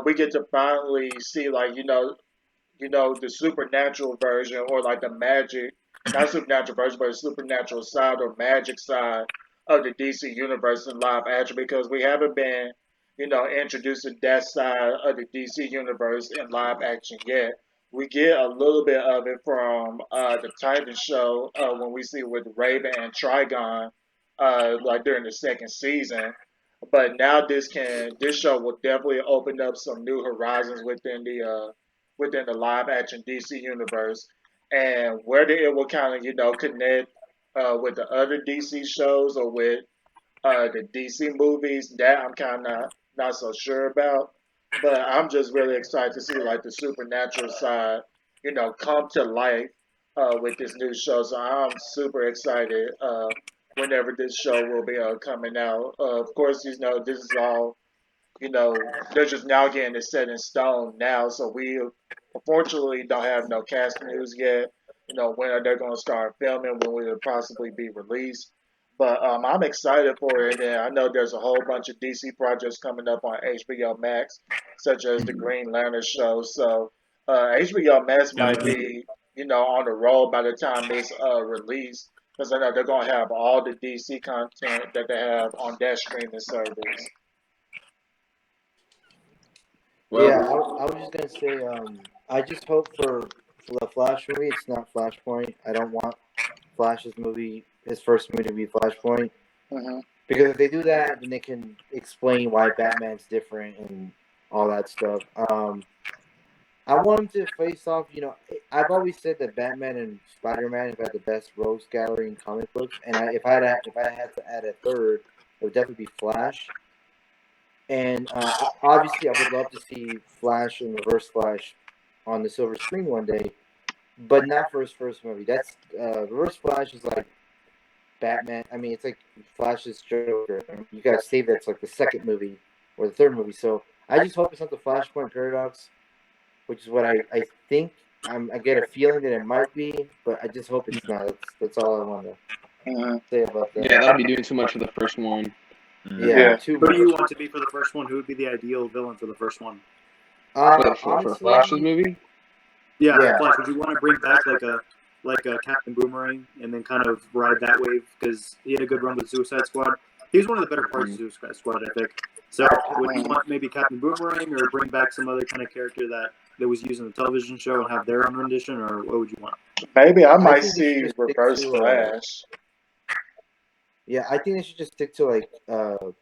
we get to finally see, like, the supernatural version, or like the magic, not supernatural version, but the supernatural side or magic side of the DC universe in live action, because we haven't been, introduced to that side of the DC universe in live action yet. We get a little bit of it from the Titan show when we see with Raven and Trigon, like during the second season. But now this show will definitely open up some new horizons within the live action DC universe, and whether it will kind of connect with the other DC shows or with the DC movies, that I'm kind of not so sure about. But I'm just really excited to see, like, the supernatural side, come to life with this new show. So I'm super excited whenever this show will be coming out. Of course, this is all, they're just now getting it set in stone now. So we unfortunately don't have no cast news yet. When are they going to start filming? When will it possibly be released? But I'm excited for it, and I know there's a whole bunch of DC projects coming up on HBO Max, such as the Green Lantern show. So HBO Max might be, on the roll by the time it's released, because I know they're going to have all the DC content that they have on that streaming service. Well, yeah, I was just gonna say, I just hope for the Flash movie, it's not Flashpoint. I don't want Flash's movie, his first movie, to be Flashpoint. Because if they do that, then they can explain why Batman's different and all that stuff. I want him to face off. I've always said that Batman and Spider-Man have had the best rogues gallery in comic books, and if I had to add a third, it would definitely be Flash. And obviously, I would love to see Flash and Reverse Flash on the silver screen one day, but not for his first movie. That's Reverse Flash is like Batman. I mean, it's like Flash's Joker. You gotta save that's like the second movie or the third movie. So I just hope it's not the Flashpoint Paradox, which is what I think. I get a feeling that it might be, but I just hope it's not. That's all I want to say about that. Yeah, that'd be doing too much for the first one. Yeah, too Who do much. you want to be for the first one? Who would be the ideal villain for the first one? For Honestly, Flash's movie? Yeah. Flash. Would you want to bring back like a Captain Boomerang and then kind of ride that wave because he had a good run with Suicide Squad? He was one of the better parts of Suicide Squad, I think. So would you want maybe Captain Boomerang or bring back some other kind of character that was used in the television show and have their own rendition, or what would you want? Maybe I might think they should see just stick Reverse to, Flash. Yeah, I think they should just stick to like. Well,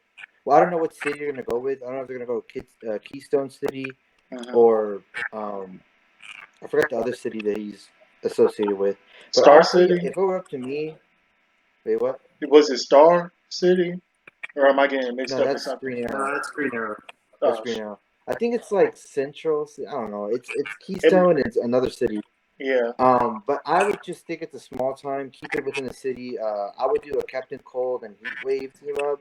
I don't know what city you're gonna go with. I don't know if they're gonna go Keystone City or I forgot the other city that he's associated with. But Star honestly, City? if it were up to me, wait, what? Was it Star City? Or am I getting it mixed No, up with that's something? Green Arrow. No, that's Green Arrow. That's Oh, Green Arrow. I think it's like Central. I don't know. It's it, Keystone. It's another city. yeah. But I would just stick it to small time. Keep it within the city. I would do a Captain Cold and Heatwave team up.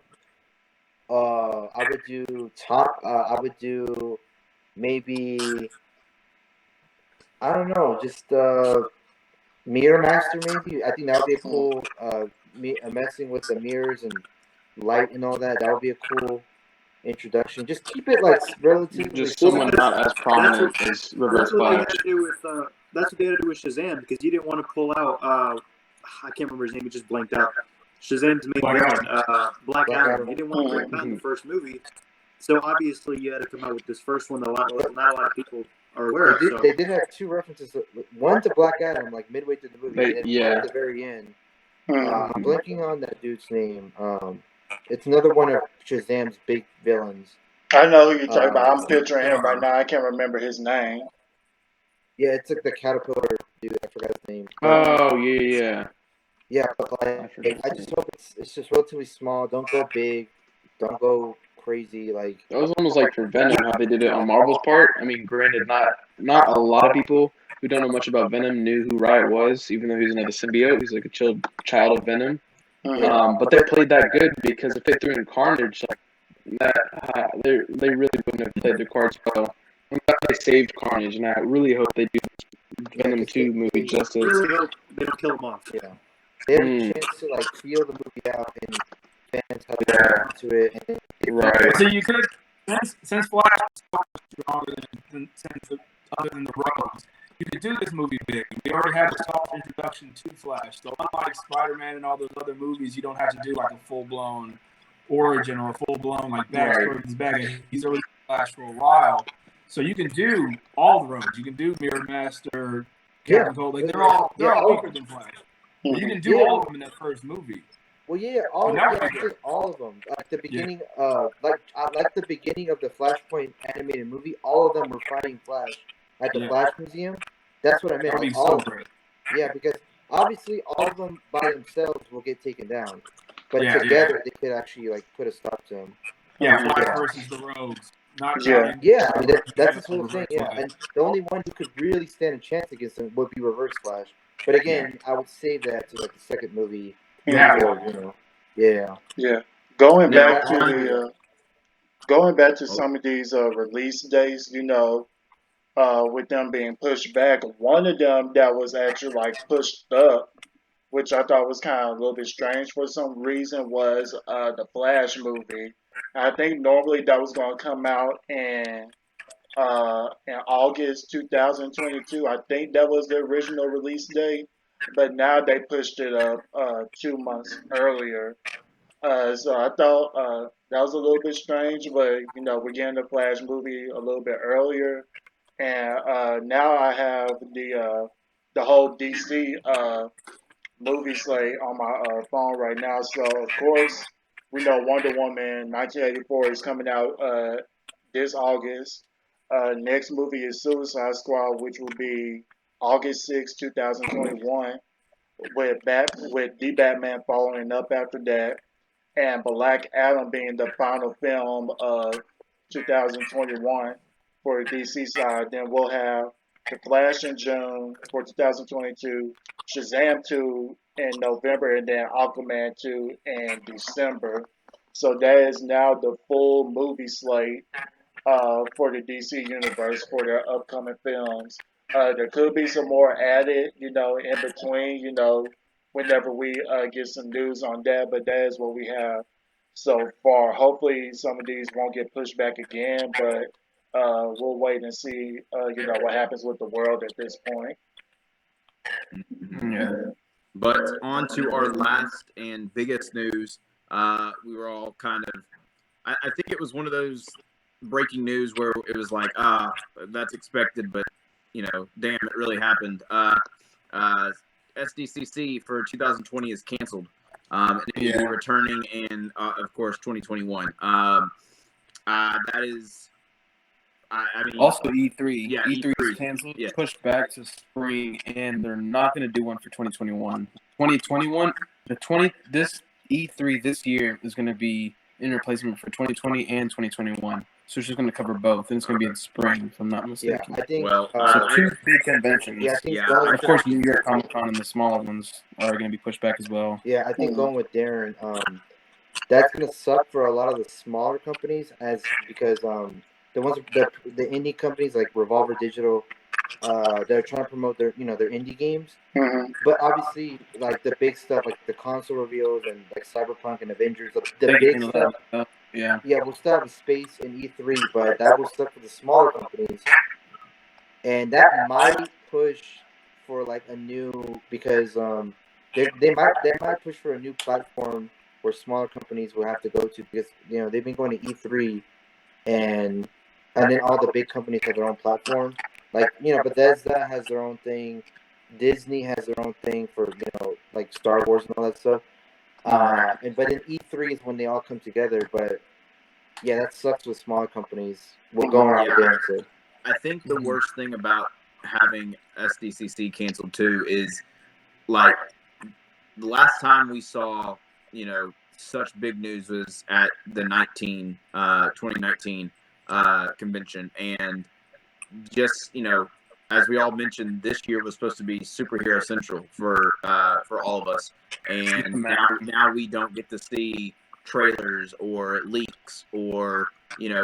I would do I would do maybe I don't know, just Mirror Master maybe. I think that would be a cool messing with the mirrors and light and all that. That would be a cool introduction. Just keep it like relatively Just small. someone not as prominent as Reverse That's what they Flash. had to do with. That's what they had to do with Shazam because you didn't want to pull out. I can't remember his name. He just blanked out. Shazam's main Black villain, Black Adam. Adam. You didn't want to bring that in the first movie, so obviously you had to come out with this first one that not a lot of people are aware of. So. They did have two references. One to Black Adam, like midway through the movie, and then one at the very end. I'm blanking on that dude's name. It's another one of Shazam's big villains. I know who you're talking about. I'm picturing him right now. I can't remember his name. Yeah, it's like the caterpillar dude. I forgot his name. Oh, yeah. Yeah, but like, I just hope it's just relatively small. Don't go big. Don't go crazy. Like That was almost like for Venom, how they did it on Marvel's part. I mean, granted, not a lot of people who don't know much about Venom knew who Riot was, even though he's another symbiote. He's like a child of Venom. But they played that good because if they threw in Carnage, like that, they really wouldn't have played their cards well. I'm glad they saved Carnage, and I really hope they do Venom 2 movie justice. I really hope they don't kill him off. yeah, they have a chance to like feel the movie out and fans how they react to it. And Right. So you could, since Flash is so much stronger other than the Rogues, you could do this movie big. We already have a soft introduction to Flash. So unlike Spider-Man and all those other movies, you don't have to do like a full-blown origin or a full-blown like backstory of his bag. He's already Flash for a while. So you can do all the rogues. You can do Mirror Master, Captain Cold. Like they're all weaker than Flash. But you can do all of them in that first movie. well, yeah, all of them. Like the beginning, like the beginning of the Flashpoint animated movie. All of them were fighting Flash at the Flash Museum. That's what I meant. Like, all of them. Yeah, because obviously all of them by themselves will get taken down, but together they could actually like put a stop to them. Yeah, Flash versus the Rogues. I mean, that's this whole thing. Yeah, and the only one who could really stand a chance against them would be Reverse Flash. But again, I would save that to like the second movie. Yeah. Going back to some of these release dates, with them being pushed back, one of them that was actually like pushed up, which I thought was kind of a little bit strange for some reason, was the Flash movie. I think normally that was going to come out in August 2022. I think that was the original release date, but now they pushed it up 2 months earlier. So I thought that was a little bit strange, but we're getting the Flash movie a little bit earlier, and now I have the whole DC movie slate on my phone right now. So of course we know Wonder Woman 1984 is coming out this August. Next movie is Suicide Squad, which will be August 6, 2021, with the Batman following up after that, and Black Adam being the final film of 2021 for the DC side. Then we'll have The Flash in June for 2022, Shazam 2 in November, and then Aquaman 2 in December. So that is now the full movie slate for the DC universe for their upcoming films. There could be some more added, in between, whenever we get some news on that, but that is what we have so far. Hopefully, some of these won't get pushed back again, but we'll wait and see, what happens with the world at this point. Yeah. But on to our last and biggest news. We were all kind of, I think it was one of those breaking news where it was like, that's expected, but, damn, it really happened. SDCC for 2020 is canceled. And it will be returning in, of course, 2021. That is, I mean, Also, E3. Yeah, E3 E3. is canceled, Yeah. pushed back to spring, and they're not going to do one for 2021. 2021, this E3 this year is going to be in replacement for 2020 and 2021. So it's just going to cover both, and it's going to be in spring, if I'm not Yeah, mistaken. I think. Well, So two big conventions. Yeah, I think Yeah, going Of course, New York Comic Con and the smaller ones are going to be pushed back as well. Yeah, I think going with Darren, that's gonna suck for a lot of the smaller companies, because the ones the indie companies like Revolver Digital, they're trying to promote their their indie games, Mhm. but obviously like the big stuff like the console reveals and like Cyberpunk and Avengers, the They can big handle stuff. that stuff. Yeah. Yeah, we'll still have a space in E3, but that will suck for the smaller companies, and that might push for like a new because they might push for a new platform where smaller companies will have to go to because they've been going to E3 and then all the big companies have their own platform. Like Bethesda has their own thing, Disney has their own thing for like Star Wars and all that stuff. But in E3 is when they all come together. But yeah, that sucks with smaller companies. We're going on Yeah. Darren said. I think the worst thing about having SDCC canceled too is like the last time we saw, such big news was at the 2019 convention. And just, as we all mentioned, this year was supposed to be superhero central for all of us. And now we don't get to see trailers or leaks or,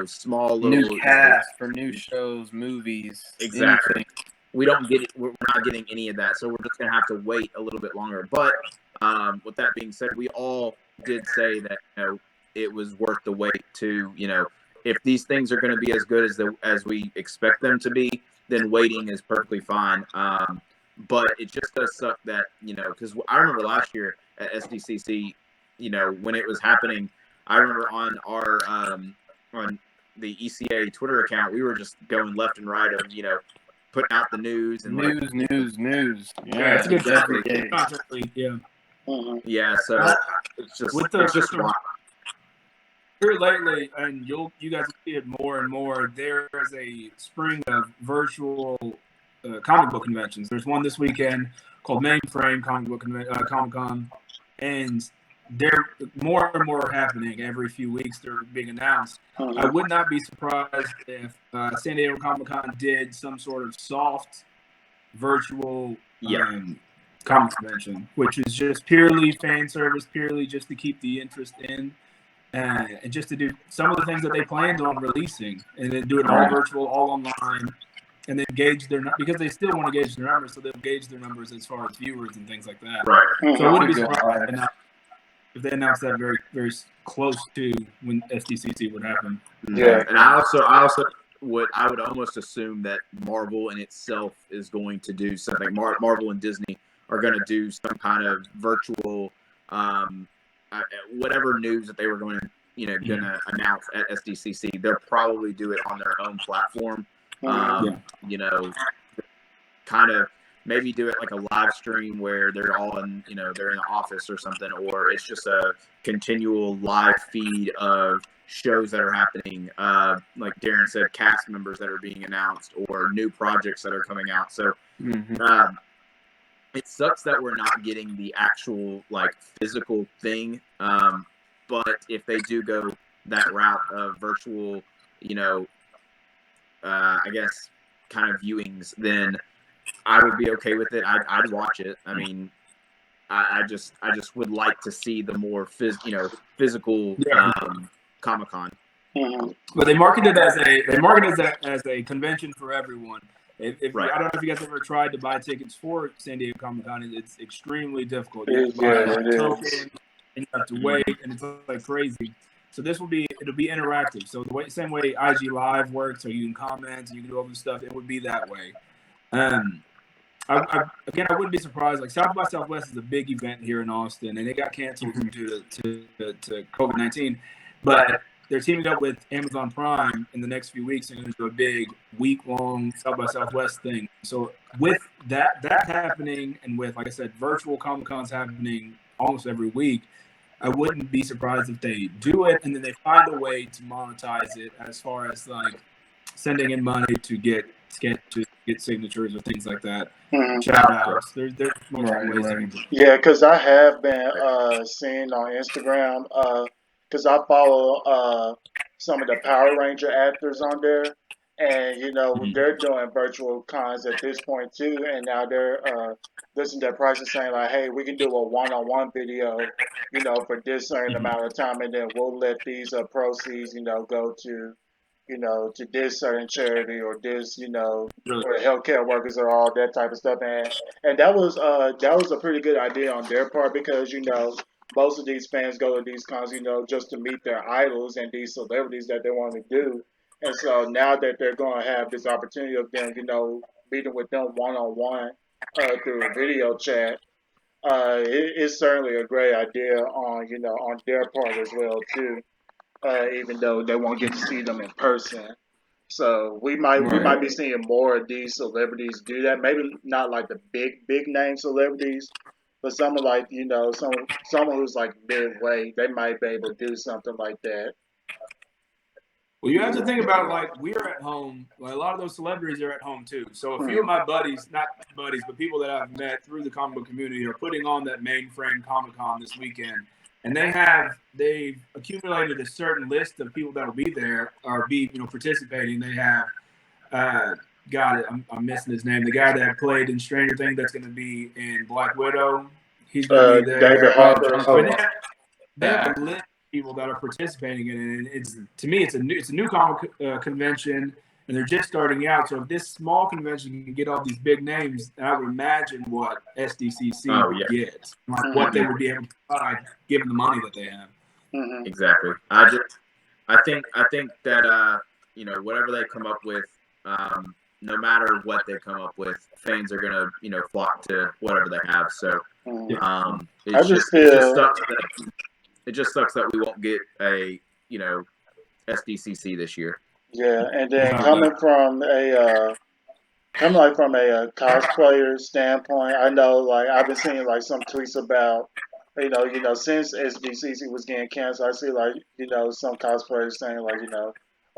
small little New cast for new shows, movies. Exactly. Anything. We don't get it. We're not getting any of that, so we're just gonna have to wait a little bit longer. But with that being said, we all did say that it was worth the wait to if these things are going to be as good as we expect them to be, then waiting is perfectly fine. But it just does suck that because I remember last year at SDCC, when it was happening, I remember on our on the ECA Twitter account, we were just going left and right of putting out the news and News. Yeah, it's a good exactly. constantly. Yeah. Mhm. Yeah, so it's just wild. Here lately, and you guys will see it more and more. There is a spring of virtual comic book conventions. There's one this weekend called Mainframe Comic Con, and they're more and more happening every few weeks. They're being announced. I would not be surprised if San Diego Comic Con did some sort of soft virtual comic convention, which is just purely fan service, purely just to keep the interest in, and just to do some of the things that they planned on releasing, and then do it all virtual, all online, and then gauge because they still want to gauge their numbers, so they'll gauge their numbers as far as viewers and things like that. Right. So I wouldn't be surprised if they announced that very, very close to when SDCC would happen. Yeah. And I also would almost assume that Marvel in itself is going to do something. Marvel and Disney are going to do some kind of virtual, whatever news that they were going to announce at SDCC. They'll probably do it on their own platform. Kind of maybe do it like a live stream where they're all in, they're in the office or something, or it's just a continual live feed of shows that are happening, like Darren said, cast members that are being announced or new projects that are coming out. So it sucks that we're not getting the actual like physical thing. But if they do go that route of virtual, I guess kind of viewings, then I would be okay with it. I'd watch it. I mean, I just would like to see the more physical Comic-Con. But they marketed it as a convention for everyone. If Right. I don't know if you guys ever tried to buy tickets for San Diego Comic-Con, it's extremely difficult. It You have to buy is. a token, and you have to wait, and it's like crazy. So it'll be interactive. So same way IG Live works, so you can comment and you can do all this stuff, it would be that way. I wouldn't be surprised. Like South by Southwest is a big event here in Austin, and it got canceled due to COVID-19. But they're teaming up with Amazon Prime in the next few weeks, and going to do a big week-long South by Southwest thing. So with that happening, and with, like I said, virtual Comic-Cons happening almost every week, I wouldn't be surprised if they do it, and then they find a way to monetize it as far as like sending in money to get signatures or things like that. Shout outs. There's multiple ways. Yeah, because I have been seeing on Instagram, because I follow some of the Power Ranger actors on there, and they're doing virtual cons at this point too, and now they're listing their prices, saying like, hey, we can do a one-on-one video, for this certain amount of time, and then we'll let these proceeds, go to to this certain charity or this, or healthcare workers or all that type of stuff. And that was a pretty good idea on their part, because, most of these fans go to these cons, just to meet their idols and these celebrities that they want to do. And so now that they're going to have this opportunity of them, meeting with them one-on-one through a video chat, it's certainly a great idea on their part as well too. Even though they won't get to see them in person. So we might be seeing more of these celebrities do that. Maybe not like the big name celebrities, but someone like someone who's like midway, they might be able to do something like that. Well, you have to think about, like, we're at home. Like, a lot of those celebrities are at home too. So a few of my buddies, not buddies, but people that I've met through the comic book community, are putting on that mainframe Comic-Con this weekend. And they've accumulated a certain list of people that will be there or be participating. They have I'm missing his name. The guy that played in Stranger Things that's going to be in Black Widow. He's going to be there. David Harbour. They have a list of people that are participating in it. And it's a new comic convention, and they're just starting out. So if this small convention can get all these big names, I would imagine what SDCC would get, like what they would be able to provide given the money that they have. Exactly. I think that whatever they come up with, no matter what they come up with, fans are gonna flock to whatever they have. So it just sucks that we won't get a SDCC this year. Yeah, and then coming from a cosplayer standpoint, I know, like, I've been seeing like some tweets about since SDCC was getting canceled, I see like some cosplayers saying like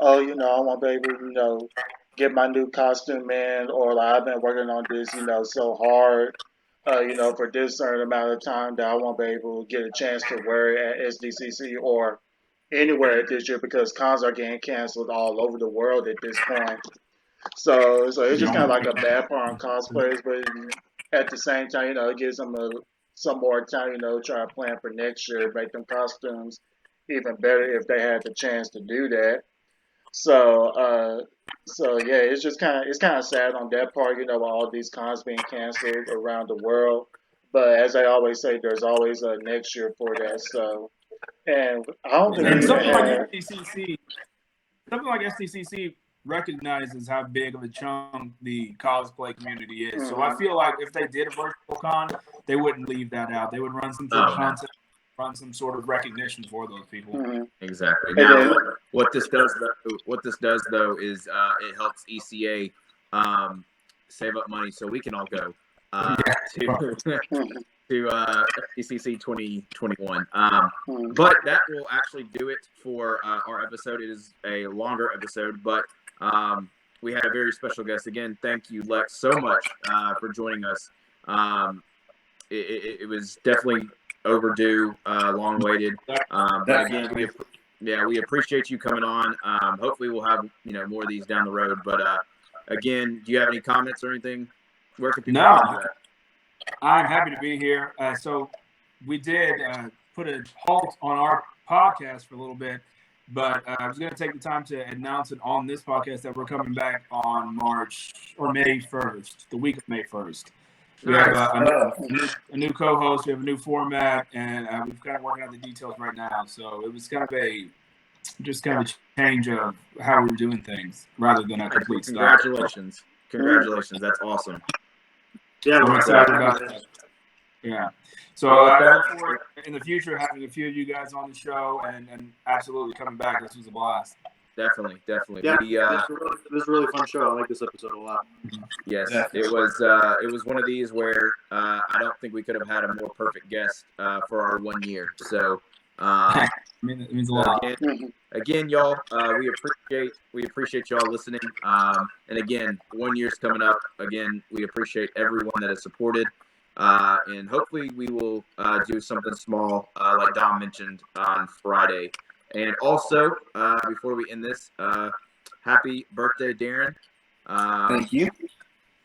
oh I want to be able to get my new costume in, or like I've been working on this so hard for this certain amount of time that I won't be able to get a chance to wear it at SDCC or anywhere this year, because cons are getting canceled all over the world at this point. So it's just kind of like a bad part on cosplayers, but at the same time, it gives them some more time, try to plan for next year, make them costumes even better if they had the chance to do that. So yeah, it's kind of sad on that part, with all these cons being canceled around the world. But as I always say, there's always a next year for that. So, and I don't think something like SDCC recognizes how big of a chunk the cosplay community is. So I feel like if they did a virtual con, they wouldn't leave that out. They would run some sort of content, run some sort of recognition for those people. Exactly. Now, what this does though is it helps ECA save up money so we can all go to ECC 2021. But that will actually do it for our episode. It is a longer episode, but we had a very special guest. Again, thank you, Lex, so much for joining us. It was definitely overdue, long waited. But again, we appreciate you coming on. Hopefully we'll have more of these down the road. But again, do you have any comments or anything? Where can people find you at? I'm happy to be here. So we did put a halt on our podcast for a little bit, but I was going to take the time to announce it on this podcast that we're coming back on May 1st, the week of May 1st. We have a new co-host. We have a new format, and we're kind of working out the details right now. So it was kind of a change of how we're doing things rather than a complete stop. Congratulations. That's awesome. Yeah, I'm excited about that. Yeah. So I look forward in the future having a few of you guys on the show and absolutely coming back. This was a blast. Definitely. Yeah, this was a really fun show. I like this episode a lot. Yes, it was one of these where I don't think we could have had a more perfect guest for our 1 year. So it means a lot. Again, y'all, we appreciate y'all listening. And again, 1 year's coming up. Again, we appreciate everyone that has supported. And hopefully we will do something small, like Dom mentioned on Friday. And also, before we end this, happy birthday, Darren. Thank you.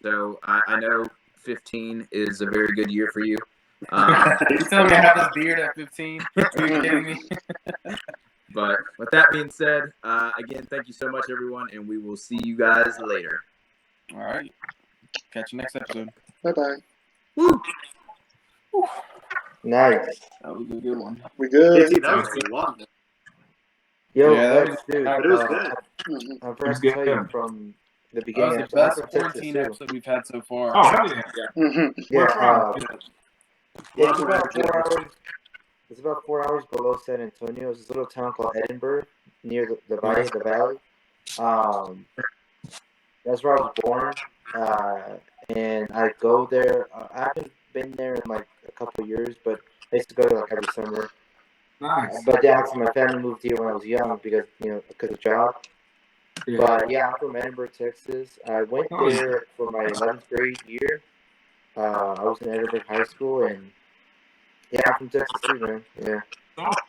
So I know 15 is a very good year for you. You tell me I have this beard at 15? Are you kidding me? But with that being said, again, thank you so much, everyone, and we will see you guys later. All right. Catch you next episode. Bye-bye. Woo! Nice. That was a good one. We good? That was a long. Yo, Yeah, Lex, dude. But it was good. I'm first to tell you from the That was beginning. the best quarantine episode we've had so far. Oh, hell yeah. Yeah, We're it's about 4 hours. It's about 4 hours below San Antonio. It's this little town called Edinburgh, near the valley. That's where I was born, and I go there. I haven't been there in like a couple of years, but I used to go there like every summer. Nice. But then actually my family moved here when I was young because of job. Yeah. But yeah, I'm from Edinburgh, Texas. I went there for my 11th grade year. I was in Edinburgh High School, and yeah, I'm from Texas too, man. Yeah.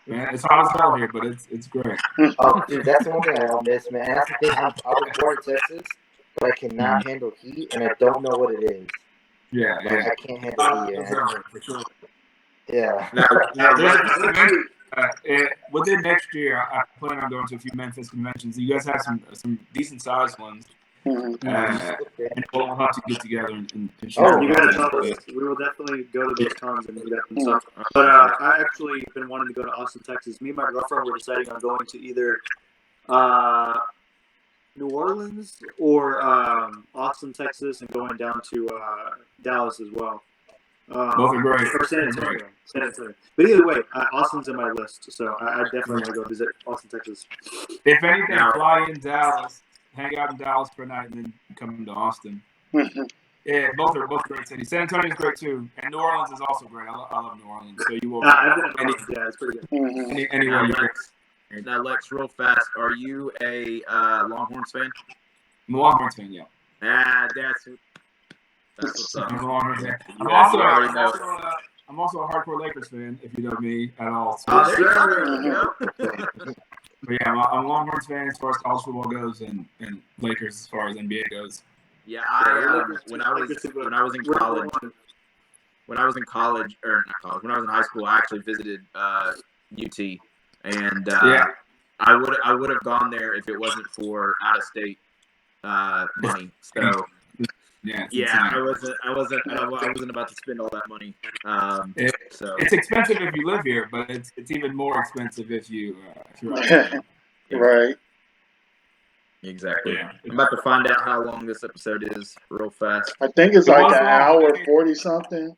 Man, it's hot as hell here, but it's great. Oh, dude, that's the one thing I don't miss, man. And that's the thing. I was born in Texas, but I cannot handle heat, and I don't know what it is. Yeah, Like, I can't handle heat. For sure. Yeah. Within next year, I plan on going to a few Memphis conventions. You guys have some decent sized ones. And we'll have to get together and share. You gotta tell us. We will definitely go to those cons and meet up and stuff. But I actually been wanting to go to Austin, Texas. Me and my girlfriend were deciding on going to either New Orleans or Austin, Texas, and going down to Dallas as well. Both are great. Or San Antonio. But either way, Austin's in my list, so I definitely want to go visit Austin, Texas. If anything, fly in Dallas, hang out in Dallas for a night, and then come to Austin. Yeah, both are great cities. San Antonio is great too, and New Orleans is also great. I love New Orleans. So you will. I've been in Orleans. Yeah, it's pretty good. Anywhere you go. Now, Lex, real fast, are you a Longhorns fan? I'm a Longhorns fan, yeah. That's what's up. I'm a Longhorns fan. I'm also a hardcore Lakers fan, if you know me at all. So. There you go. But yeah, I'm a Longhorns fan as far as college football goes, and Lakers as far as NBA goes. Yeah, when I was in high school, I actually visited UT, and I would have gone there if it wasn't for out of state money. So I wasn't about to spend all that money. It's expensive if you live here, but it's even more expensive if you're right. Exactly. Yeah. I'm about to find out how long this episode is real fast. I think it's like an hour 40 something.